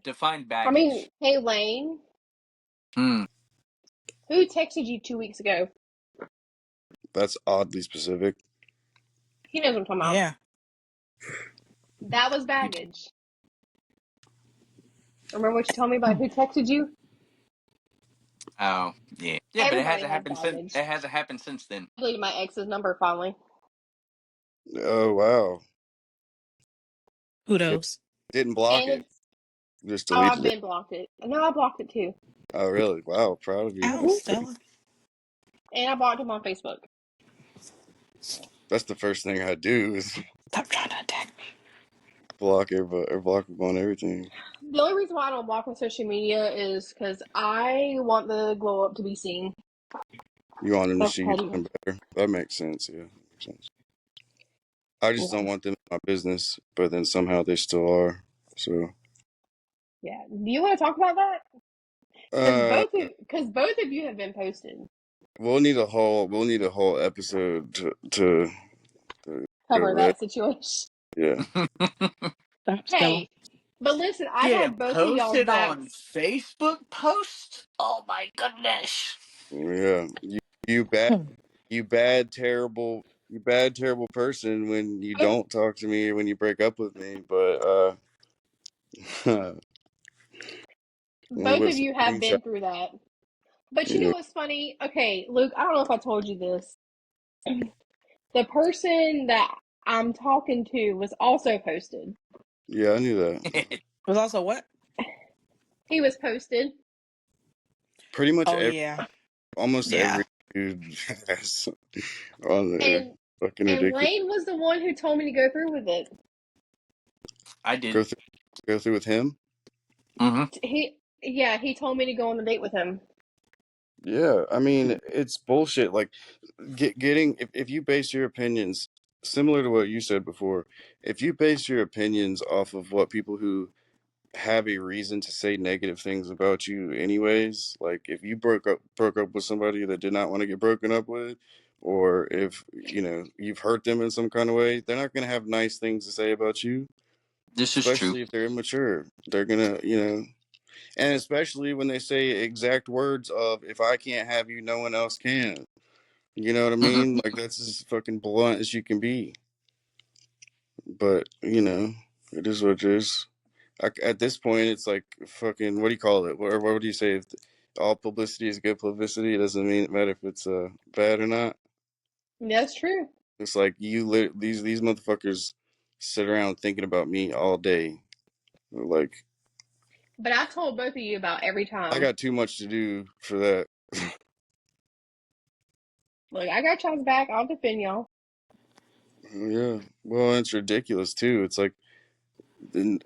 Define I mean, baggage. hey Lane, Hmm. who texted you 2 weeks ago? That's oddly specific. He knows what I'm talking about. Yeah. That was baggage. Remember what you told me about who texted you? Oh yeah, yeah, but it Everybody hasn't has happened since. baggage. It hasn't happened since then. I deleted my ex's number finally. Oh wow! It Kudos. didn't block And it. it's, Just oh, I've deleted it. been blocked it. No, I blocked it too. Oh really? Wow! Proud of you. Ow, Hmm. Stella. And I blocked him on Facebook. That's the first thing I do is Stop trying to attack me. block everybody or block them on everything. The only reason why I don't block on social media is because I want the glow up to be seen. You want them to That's see you petty. doing better. That makes sense. Yeah, makes sense. I just Yeah. don't want them in my business, but then somehow they still are. So, Yeah. Do you want to talk about that? Because uh, both of you have been posted we'll need a whole episode to go cover over that. that situation. Yeah, Stop, Stella. Hey, but listen, I've Getting had both of y'all's posted on backs. Facebook post. Oh my goodness. yeah. You bad, you bad, terrible person when you Both, don't talk to me or when you break up with me. But let me both put of some you have screenshots. been through that. But you know Yeah, what's funny? Okay, Luke, I don't know if I told you this. The person that I'm talking to was also posted. yeah, I knew that. Was also what? He was posted, Pretty much Oh, yeah. almost Yeah. every dude has on there. and Fucking and ridiculous. Lane was the one who told me to go through with it. I Go did. through, go through with him. Mm-hmm. He told me to go on a date with him. Yeah, I mean it's bullshit. Like getting if you base your opinions similar to what you said before, if you base your opinions off of what people who have a reason to say negative things about you anyways, like if you broke up with somebody that did not want to get broken up with, or if you've hurt them in some kind of way, they're not gonna have nice things to say about you, This is true. especially if they're immature. They're gonna. And especially when they say exact words of, if I can't have you, no one else can. You know what I mean? Like, that's as fucking blunt as you can be. But, it is what it is. At this point, it's like fucking, what do you call it? What do you say? If all publicity is good publicity, it doesn't mean it matter if it's bad or not. That's true. It's like these motherfuckers sit around thinking about me all day. Like, But I've told both of you about every I time. got too much to do for that. Look, I got y'all's back. I'll defend y'all. Yeah. Well, it's ridiculous too. It's like, then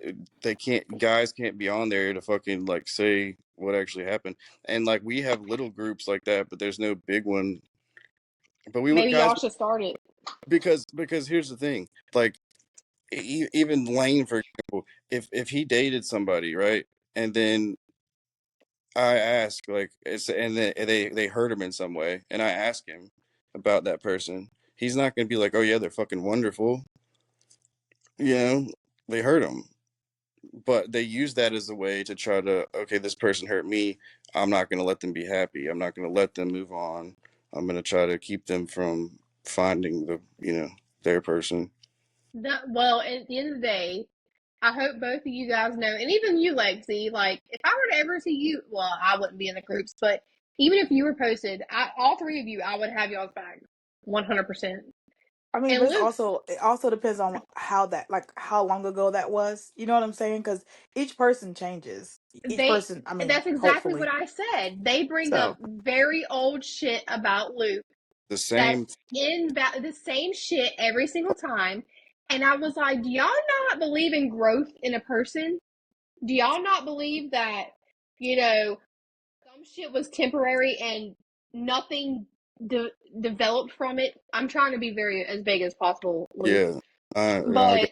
guys can't be on there to fucking like say what actually happened. And like, we have little groups like that, but there's no big one. But we would, Maybe guys, y'all should start it. because here's the thing. Like, even Lane, for example, if he dated somebody, right, and then I ask, like, and then they hurt him in some way, and I ask him about that person, he's not gonna be like, oh yeah, they're fucking wonderful. You know, they hurt him, but they use that as a way to try to, okay, this person hurt me. I'm not gonna let them be happy. I'm not gonna let them move on. I'm gonna try to keep them from finding their person. Well, at the end of the day, I hope both of you guys know, and even you, Lexi, like, if I were to ever see you, well, I wouldn't be in the groups, but even if you were posted, all three of you, I would have y'all's back. 100%. I mean, And but Luke, it also depends on how that, like, how long ago that was. You know what I'm saying? Because each person changes. Each they, person, I mean, that's exactly what hopefully. I said. They bring up So, very old shit about Luke The that's same. the same shit every single time. And I was like, do y'all not believe in growth in a person? Do y'all not believe that, you know, some shit was temporary and nothing developed from it? I'm trying to be very as big as possible, Luke. Yeah. I got. But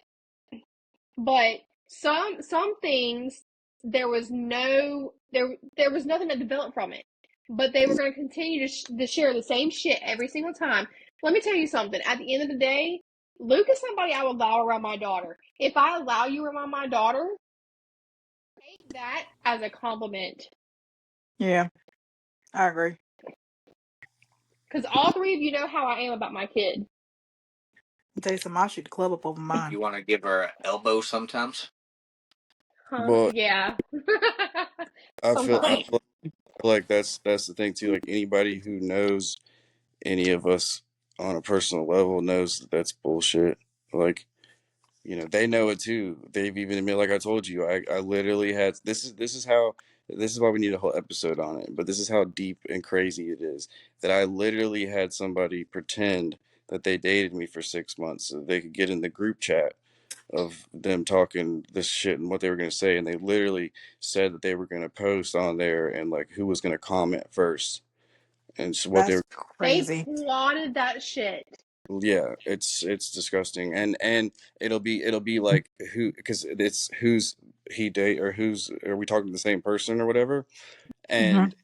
but some things there was nothing that developed from it. But they were going to continue to share the same shit every single time. Let me tell you something. At the end of the day, Luke is somebody I would allow around my daughter. If I allow you around my daughter, take that as a compliment. yeah, I agree. Because all three of you know how I am about my kid. I'll tell you something, I'll shoot the club up over mine. You want to give her an elbow sometimes? Huh? Well, Yeah. I Sometimes. feel like that's the thing too. Like, anybody who knows any of us on a personal level knows that that's bullshit. Like, they know it too. They've even admitted, like I told you, I literally had, this is why we need a whole episode on it. But this is how deep and crazy it is, that I literally had somebody pretend that they dated me for 6 months so they could get in the group chat of them talking this shit and what they were going to say, and they literally said that they were going to post on there and like who was going to comment first, and so what they That's were. They crazy. plotted that shit. Yeah, it's disgusting, and it'll be like, who, because it's who's he date, or who's, are we talking to the same person or whatever, Hmm. and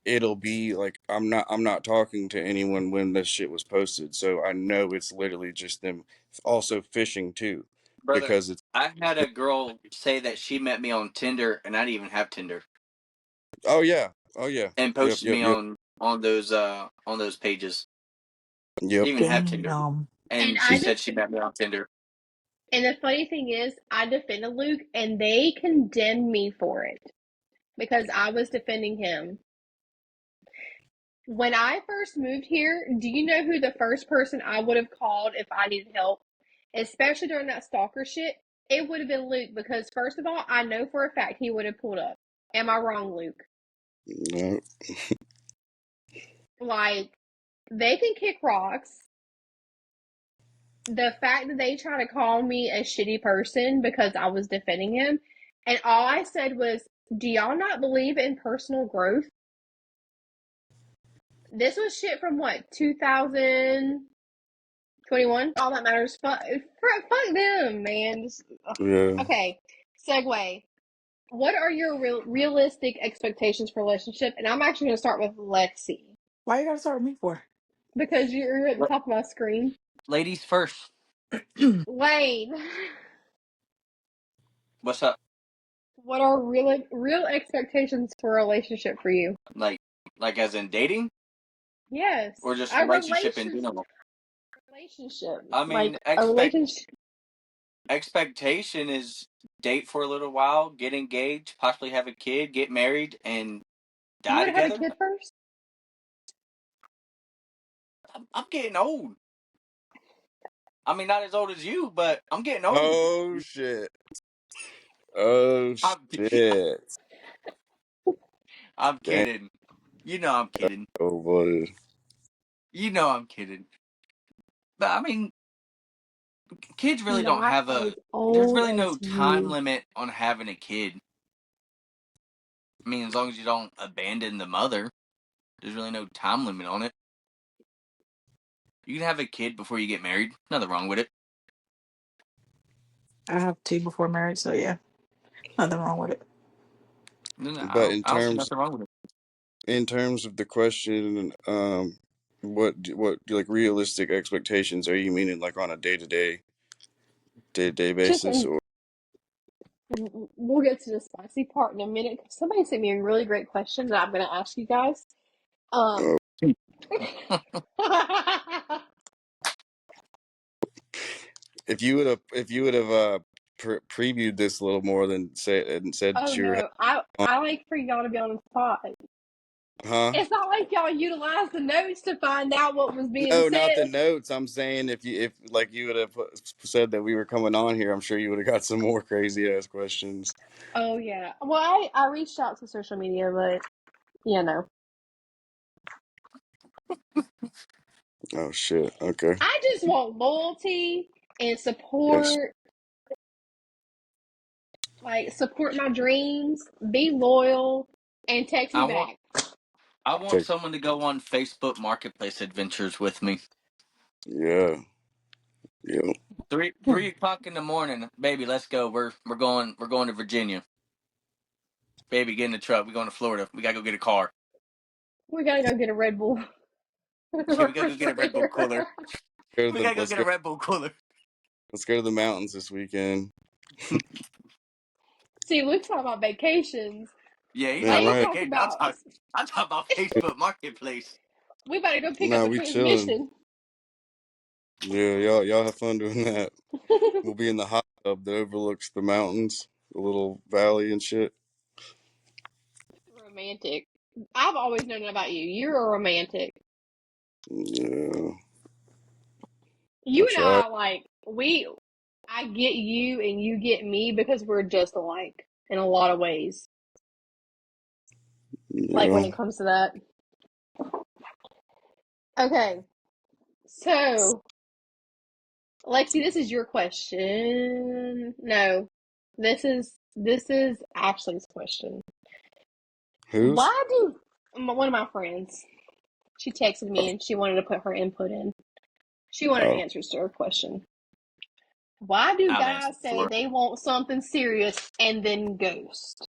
it'll be like, I'm not talking to anyone when this shit was posted, so I know it's literally just them also fishing too, Brother, because it's. I had a girl say that she met me on Tinder, and I didn't even have Tinder, Oh yeah, oh yeah, and yep, posted yep, me yep, on those pages. yep. Didn't even have Tinder, Damn. And and she I said just she met me on Tinder. and the funny thing is I defended Luke and they condemned me for it because I was defending him. When I first moved here, do you know who the first person I would have called if I needed help? Especially during that stalker shit, it would have been Luke because first of all, I know for a fact he would have pulled up. Am I wrong, Luke? No, Like, they can kick rocks. The fact that they try to call me a shitty person because I was defending him, and all I said was, do y'all not believe in personal growth? This was shit from what, 2021? All that matters. Fuck them, man. yeah. Okay, segue. What are your realistic expectations for a relationship? And I'm actually going to start with Lexi Why you gotta start with me for? because you're at the top of my screen. Ladies first. Wayne, What's up? What are real expectations for a relationship for you? Like as in dating Yes, or just a relationship in general. relationship, I like mean, a relationship. expectation is date for a little while, get engaged, possibly have a kid, get married, and Do you die want to have a together. kid first? I'm getting old. I mean, not as old as you, but I'm getting old. Oh shit. Oh I'm, shit. I'm Damn. kidding. You know I'm kidding. Oh boy. You know I'm kidding. But I mean, kids really don't Not have a. as There's old really as no time you. limit on having a kid. I mean, as long as you don't abandon the mother, there's really no time limit on it. You can have a kid before you get married. Nothing wrong with it. I have two before marriage, so yeah, nothing wrong with it. No, But I don't see nothing wrong with it. in terms of the question, what like realistic expectations are you meaning like on a day to day Just basis or we'll get to the spicy part in a minute. Somebody sent me a really great question that I'm going to ask you guys. Um, uh, if you would have previewed this a little more than say and said oh that you were no, I like for y'all to be on the spot. huh? It's not like y'all utilized the notes to find out what was being No, not the said. notes. I'm saying if like you would have said that we were coming on here, I'm sure you would have got some more crazy ass questions. Oh yeah. Well, I reached out to social media, but yeah, no. Oh shit. Okay. I just want loyalty and Yes. support. Like support my dreams, be loyal, and text I me want back. I want Check. someone to go on Facebook Marketplace adventures with me. Yeah. Yeah. 3 o'clock in the morning, baby. Let's go. We're going to Virginia. Baby, get in the truck. We're going to Florida. We gotta go get a car. We gotta go get a Red Bull Yeah, we gotta go get a Red Bull refrigerator. cooler. Go to We the gotta go get a Red Bull cooler. let's go to the mountains this weekend. See, we talk about vacations. Yeah, he's Yeah, talking Lane about right. talk vacation. about I'm talking about Facebook Marketplace. we better go pick up No, the we chilling. transmission. Yeah, y'all have fun doing that. We'll be in the hot tub that overlooks the mountains, the little valley and shit. Romantic. I've always known about you. You're a romantic. Yeah, I You and try. I like we. I get you and you get me because we're just alike in a lot of ways. Like when Yeah. it comes to that. Okay, so Lexi, this is your question. No, this is Ashley's question. Who's? Why do one of my friends? She texted Oh, me and she wanted to put her input in. She wanted oh, answers to her question. Why do I've answered guys say before. they want something serious and then ghost?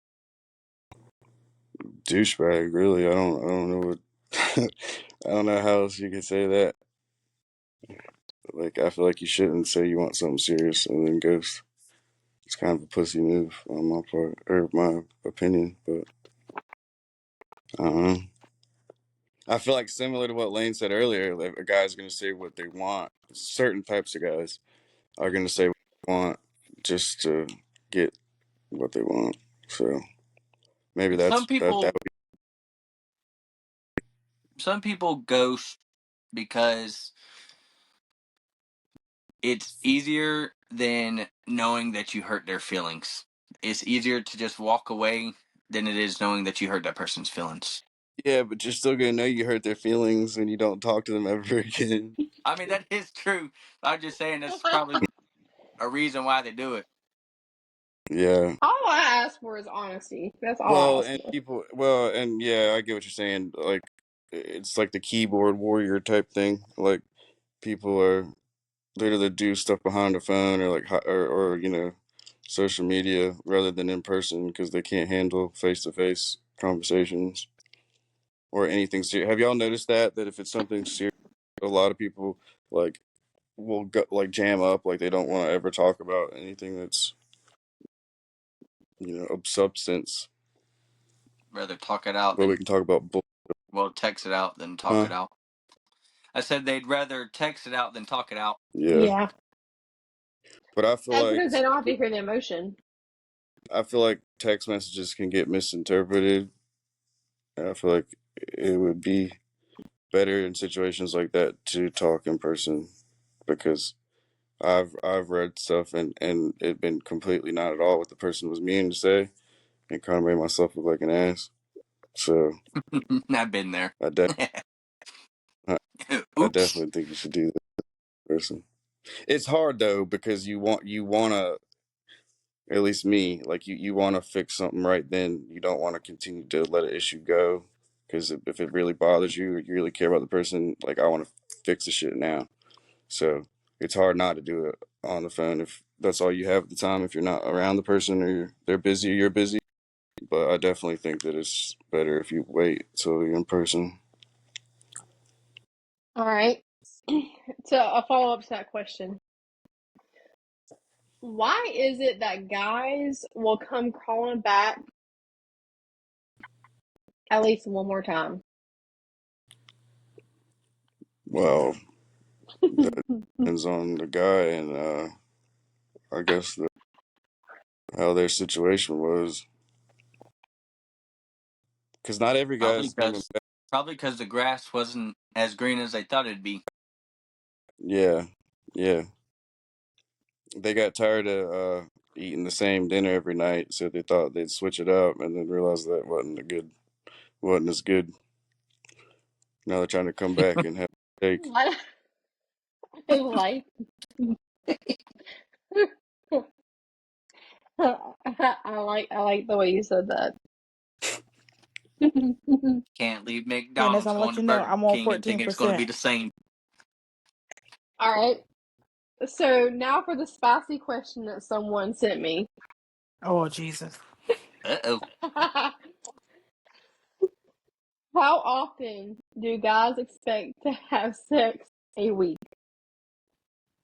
douchebag. Really, I don't know what. I don't know how else you could say that. Like, I feel like you shouldn't say you want something serious and then ghost. It's kind of a pussy move on my part, or my opinion. But I don't know. I feel like similar to what Lane said earlier, like a guy's gonna say what they want. Certain types of guys are gonna say what they want just to get what they want. So maybe Some that people, would some people ghost because it's easier than knowing that you hurt their feelings. It's easier to just walk away than it is knowing that you hurt that person's feelings. be. Yeah, but you're still gonna know you hurt their feelings when you don't talk to them ever again. I mean, that is true. I'm just saying that's probably a reason why they do it. Yeah. All I ask for is honesty. That's all I Well, ask and for. people, well, and yeah, I get what you're saying. Like, it's like the keyboard warrior type thing. Like, people are literally do stuff behind the phone or like or social media rather than in person because they can't handle face to face conversations or anything serious. Have y'all noticed that if it's something serious, a lot of people like will go, like jam up, like they don't want to ever talk about anything that's of substance. Rather talk it out But we than can talk about text it out than talk huh? it out. I said they'd rather text it out than talk it out. Yeah, Yeah. but I feel That's like because they don't have to hear the emotion. text messages can get misinterpreted. And I feel like it would be better in situations like that to talk in person because I've read stuff and it been completely not at all what the person was meaning to say and kind of made myself look like an ass. So I've been there. I de- I, I Oops. definitely think you should do that in person. It's hard though because you wanna at least me like you want to fix something right then. You don't want to continue to let an issue go because if it really bothers you or you really care about the person, like I want to fix the shit now. So it's hard not to do it on the phone if that's all you have at the time. If you're not around the person or they're busy or you're busy. But I definitely think that it's better if you wait till you're in person. All right. So a follow up to that question. Why is it that guys will come crawling back at least one more time? Well, that depends on the guy and I guess how their situation was. Because not every Probably guy's coming because back. probably because the grass wasn't as green as they thought it'd be. Yeah, yeah. They got tired of eating the same dinner every night, so they thought they'd switch it up, and then realized that wasn't as good. Now they're trying to come back and have a steak. I like I like the way you said that. Can't leave Candace, McDonald's I'm gonna going let to you know Burger I'm on King and think it's going to be 14%. the same. All right. So now for the spicy question that someone sent me. Oh Jesus. Uh-oh. How often do guys expect to have sex a week?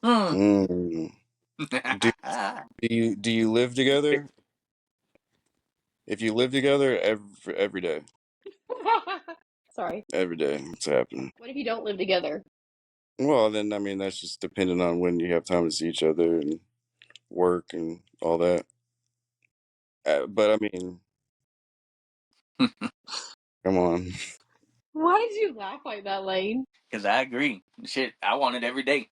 Hmm. Mm. Do do you live together? If you live together, every day, Sorry. every day, it's happening. What if you don't live together? Well, then I mean that's just depending on when you have time to see each other and work and all that. But I mean, come on. Why did you laugh like that, Lane? Because I agree. Shit, I want it every day.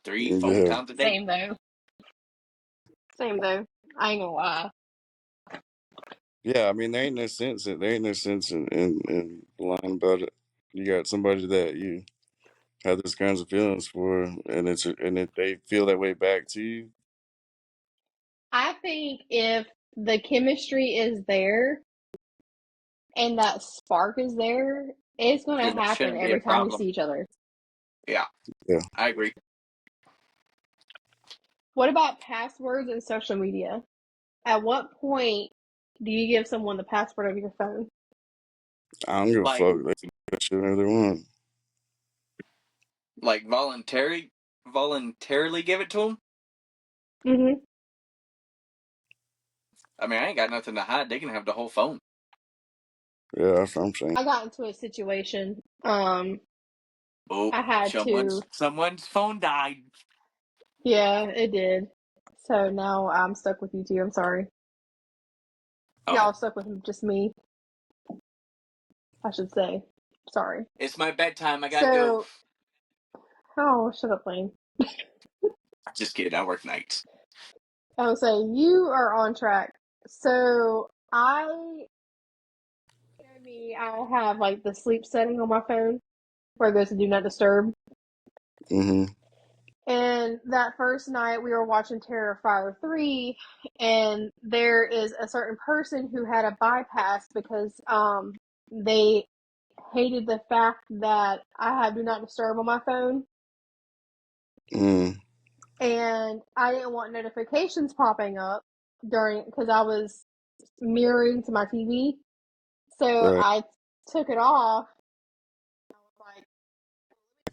3, 4 Yeah, times a day. Same though. Same though. I ain't gonna lie. yeah. I mean, there ain't no sense in lying about it. You got somebody that you have those kinds of feelings for, and if they feel that way back to you, I think if the chemistry is there and that spark is there, it's gonna Then it happen shouldn't be a every time we problem. see each other. Yeah, yeah, I agree. What about passwords and social media? At what point do you give someone the password of your phone? I don't give a Like, fuck. They can do that shit whenever they want. voluntarily give it to them. Mm-hmm. I mean, I ain't got nothing to hide. They can have the whole phone. Yeah, that's what I'm saying. I got into a situation. Oh, I had to. someone's phone died. Yeah, it did. So now I'm stuck with you two. I'm sorry. Oh, Y'all stuck with just me, I should say. Sorry. it's my bedtime. I gotta go. So, oh, shut up, Lane. Just kidding. I work nights. I would say you are on track. So I have like the sleep setting on my phone where it goes to do not disturb. Mm-hmm. And that first night we were watching Terrifier 3 and there is a certain person who had a bypass because they hated the fact that I have do not disturb on my phone Mm. and I didn't want notifications popping up during because I was mirroring to my TV. So Right. I took it off. I was like,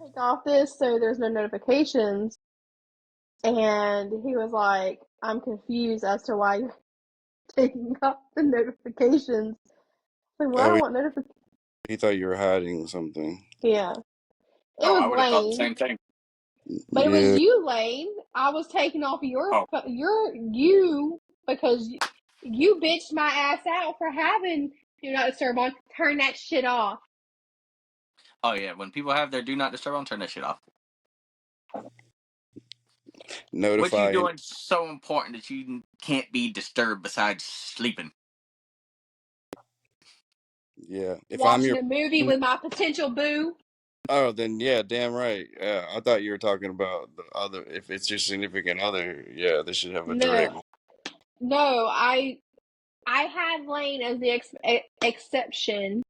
take off this so there's no notifications. And he was like, I'm confused as to why. taking off the notifications. Like, well, I Oh, don't want notifications. he thought you were hiding something. Yeah. It Oh, was I would have thought the Lane, same thing. but it was Yeah, you, Lane. I was taking off Oh, you because you bitched my ass out for having do not disturb on. Turn that shit off. oh yeah. When people have their do not disturb on, turn that shit off. What you notify him. doing so important that you can't be disturbed besides sleeping? Yeah, if I'm Watching your a movie with my potential boo. oh, then yeah, damn right. Yeah, I thought you were talking about the other. If it's your significant other, yeah, they should have a No, direct. no, I had Lane as the exception.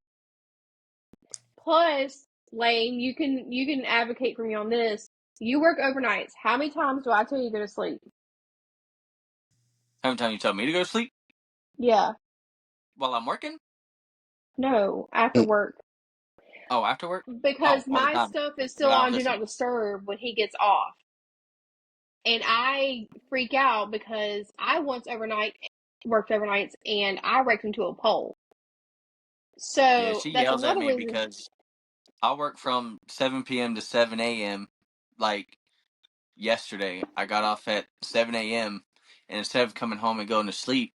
Plus, Lane, you can advocate for me on this. You work overnights. How many times do I tell you to go to sleep? How many times you tell me to go to sleep Yeah, while I'm working? no, after work. Oh, after work? Oh, Because all the my time. stuff is But still I don't on Do listen. Not Disturb when he gets off. And I freak out because I once worked overnights and I wrecked into a pole. Yeah, So she that's yells at another me reason. because I work from 7 p.m. to 7 a.m. Like yesterday, I got off at 7 a.m. and instead of coming home and going to sleep,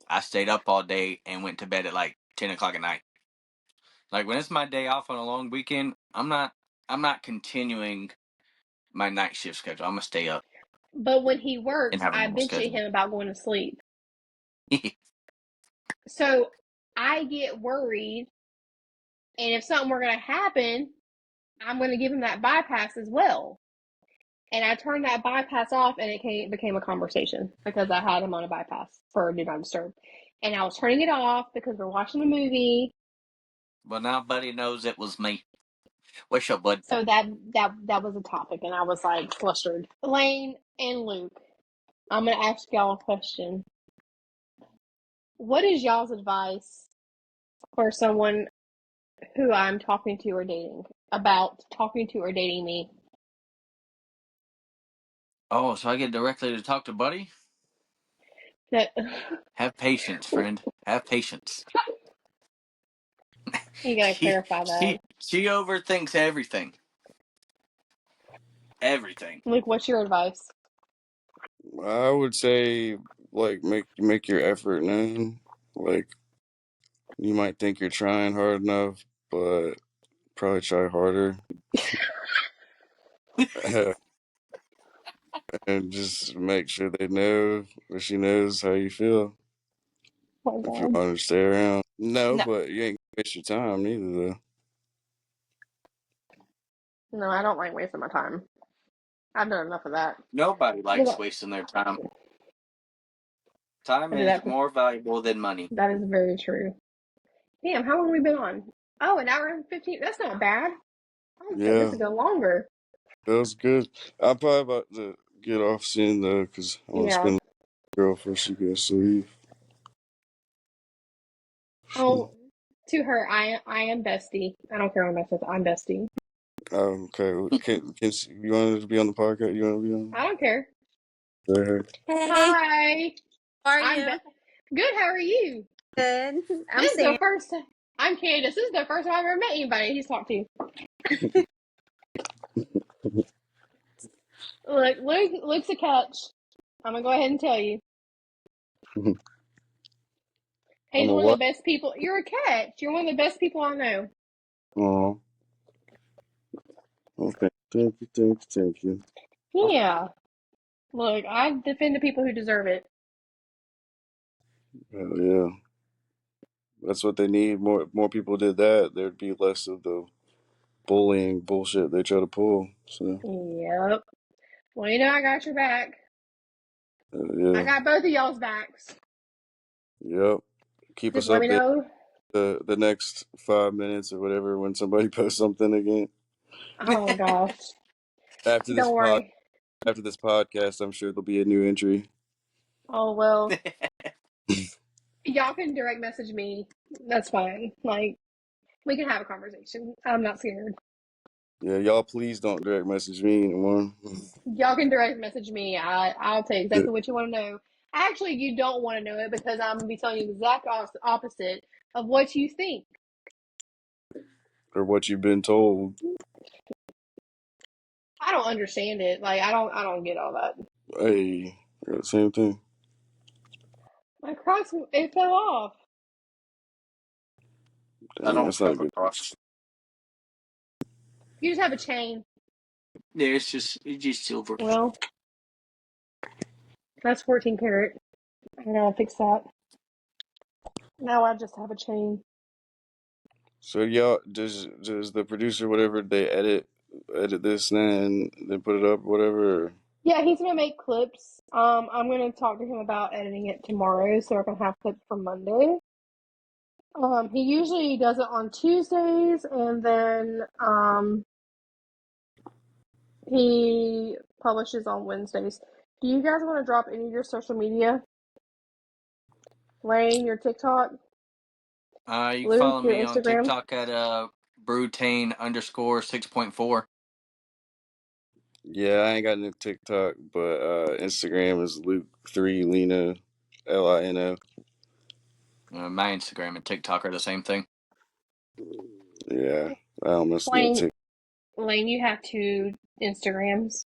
I stayed up all day and went to bed at like 10 o'clock at night. Like when it's my day off on a long weekend, I'm not continuing my night shift schedule. I'm gonna stay up But when he and works, have a I normal bitch at schedule. him about going to sleep. So I get worried. And if something were going to happen, I'm going to give him that bypass as well. And I turned that bypass off, and it became a conversation because I had him on a bypass for Do Not Disturb. And I was turning it off because we're watching a movie. But now Buddy knows it was me. What's up, bud? So that was a topic, and I was like flustered. Elaine and Luke, I'm going to ask y'all a question. What is y'all's advice for someone who I'm talking to or dating about talking to or dating me? Oh, so I get directly to talk to Buddy? That Have patience, friend. Have patience. you gotta She clarify that. she overthinks everything. Everything. Luke, what's your advice? I would say like make your effort known. Like you might think you're trying hard enough, but probably try harder. And just make sure they know or she knows how you feel. Oh my If you god. want to stay around, no, No. but you ain't gonna waste your time neither, though. No, I don't like wasting my time. I've done enough of that. Nobody likes Well, wasting their time. Time I do is that. more valuable than money. That is very true. Damn, how long have we been on? Oh, an hour and 15. That's not bad. I was expecting this Yeah, to go longer. that was good. I'm probably about to get off soon though, because I want to Yeah. spend with my girl before she goes to leave. Oh, to her, I am bestie. I don't care what I mess with. I'm bestie. Okay, you wanted to be on the podcast? You want to be on? I don't care. There. Hey, Hi. how are I'm you? good. How are you? Good. I'm This is the Sam. first. I'm Candice. This is the first time I've ever met anybody he's talked to. Look, Luke's a catch. I'm gonna go ahead and tell you. I'm He's a one of what? the best people. You're a catch. You're one of the best people I know. Oh, okay. Thank you. Yeah. Look, I defend the people who deserve it. Hell yeah, that's what they need. More people did that, there'd be less of the bullying bullshit they try to pull. So Yep. Well, you know I got your back. I yeah, got both of y'all's backs. yep. Keep Just us let me updated know. the next 5 minutes or whatever when somebody posts something again. Oh my gosh. After this Don't pod, worry. after this podcast, I'm sure there'll be a new entry. Oh well. Y'all can direct message me. That's fine. Like we can have a conversation. I'm not scared. Yeah, y'all please don't direct message me anymore. Y'all can direct message me. I'll tell you exactly what you want to know. Actually, you don't want to know it because I'm gonna be telling you the exact opposite of what you think. Or what you've been told. I don't understand it. Like I don't get all that. Hey, got the same thing. My Crocs, it fell off. I Dang, don't that's not a have a good. cross. You just have a chain. Yeah, it's just silver. Well, that's 14 karat. I gotta fix that. Now I just have a chain. So y'all, does the producer whatever they edit this and then put it up whatever? Or? Yeah, he's gonna make clips. I'm gonna talk to him about editing it tomorrow, so we're gonna have clips for Monday. He usually does it on Tuesdays, and then he publishes on Wednesdays. Do you guys want to drop any of your social media? Lane, your TikTok, You can Luke, follow your me on Instagram. TikTok at Brutane_6.4. Yeah, I ain't got no TikTok, but Instagram is Luke3Lino, Lino. My Instagram and TikTok are the same thing. Yeah, I don't mess with no Lane, TikTok. Lane, you have two Instagrams.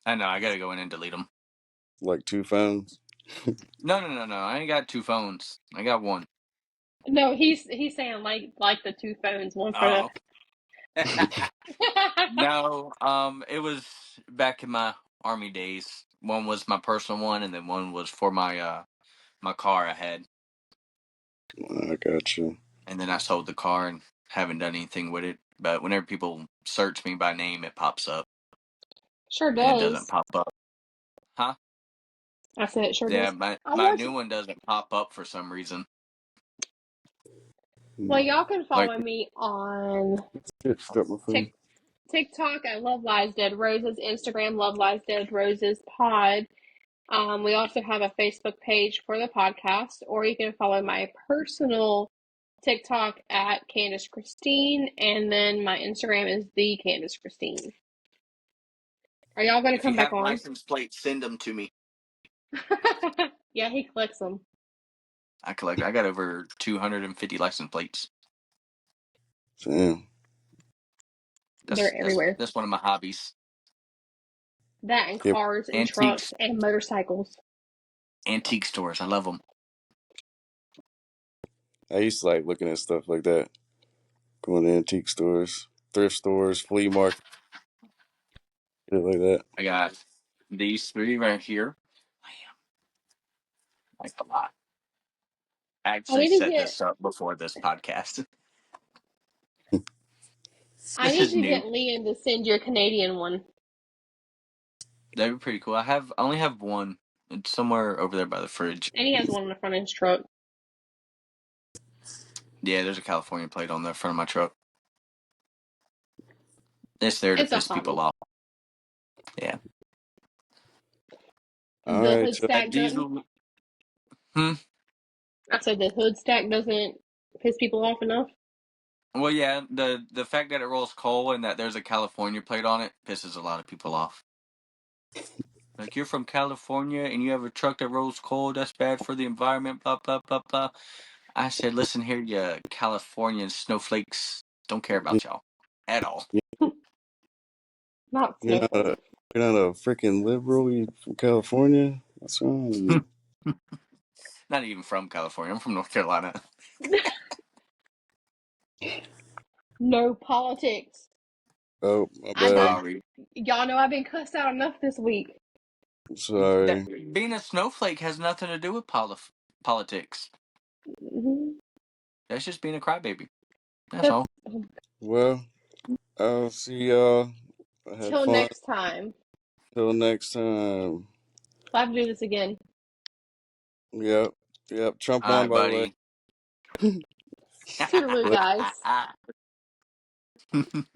I know. I gotta go in and delete them. Like two phones. No. I ain't got two phones. I got one. No, he's saying like the two phones, one for the. Oh. No. It was back in my army days. One was my personal one, and then one was for my car I had. I got you. And then I sold the car and haven't done anything with it. But whenever people search me by name, it pops up, Sure and it doesn't does. pop up. Huh? I said it sure Yeah, does. my I my want. new one doesn't pop up for some reason. Well, y'all can Like, follow me on Shit, struck my phone. TikTok at Love Lies Dead Roses, Instagram Love Lies Dead Roses Pod. We also have a Facebook page for the podcast, or you can follow my personal TikTok at Candice Christine, and then my Instagram is the Candice Christine. Are y'all going to if you come back have on? license plates, send them to me. Yeah, he collects them. I got over 250 license plates. Damn. That's They're that's everywhere. that's one of my hobbies. That and Yep. cars and trucks Antiques, and motorcycles. antique stores. I love them. I used to like looking at stuff like that. Going to antique stores, thrift stores, flea market, shit like that. I got these three right here. I like a lot. I I actually need to set get this up before this podcast. I This need is to new. get Liam to send you a Canadian one. That'd be pretty cool. I only have one. It's somewhere over there by the fridge. And he has one in the front of his truck. Yeah, there's a California plate on the front of my truck. It's there to It's a piss people hobby. off. Yeah. All The right, hood so That stack doesn't. diesel. Hmm. I said the hood stack doesn't piss people off enough. Well, yeah. The fact that it rolls coal and that there's a California plate on it pisses a lot of people off. Like, you're from California and you have a truck that rolls coal. That's bad for the environment. Blah blah blah blah. I said, listen here, you Californian snowflakes. Don't care you- about y'all at all. Not you're not a snowflake. you're not a freaking liberal. You from California? What's wrong with you? Not even from California. I'm from North Carolina. No politics. Oh, my I've bad. been, Sorry. y'all know I've been cussed out enough this week. Sorry. Being a snowflake has nothing to do with politics. Mhm. That's just being a crybaby. That's That's all. Well, I'll see y'all. I had till fun. next time. Till next time. We'll have to do this again. Yep. Yep. Trump All on, right, by the way. buddy. Toodaloo, guys.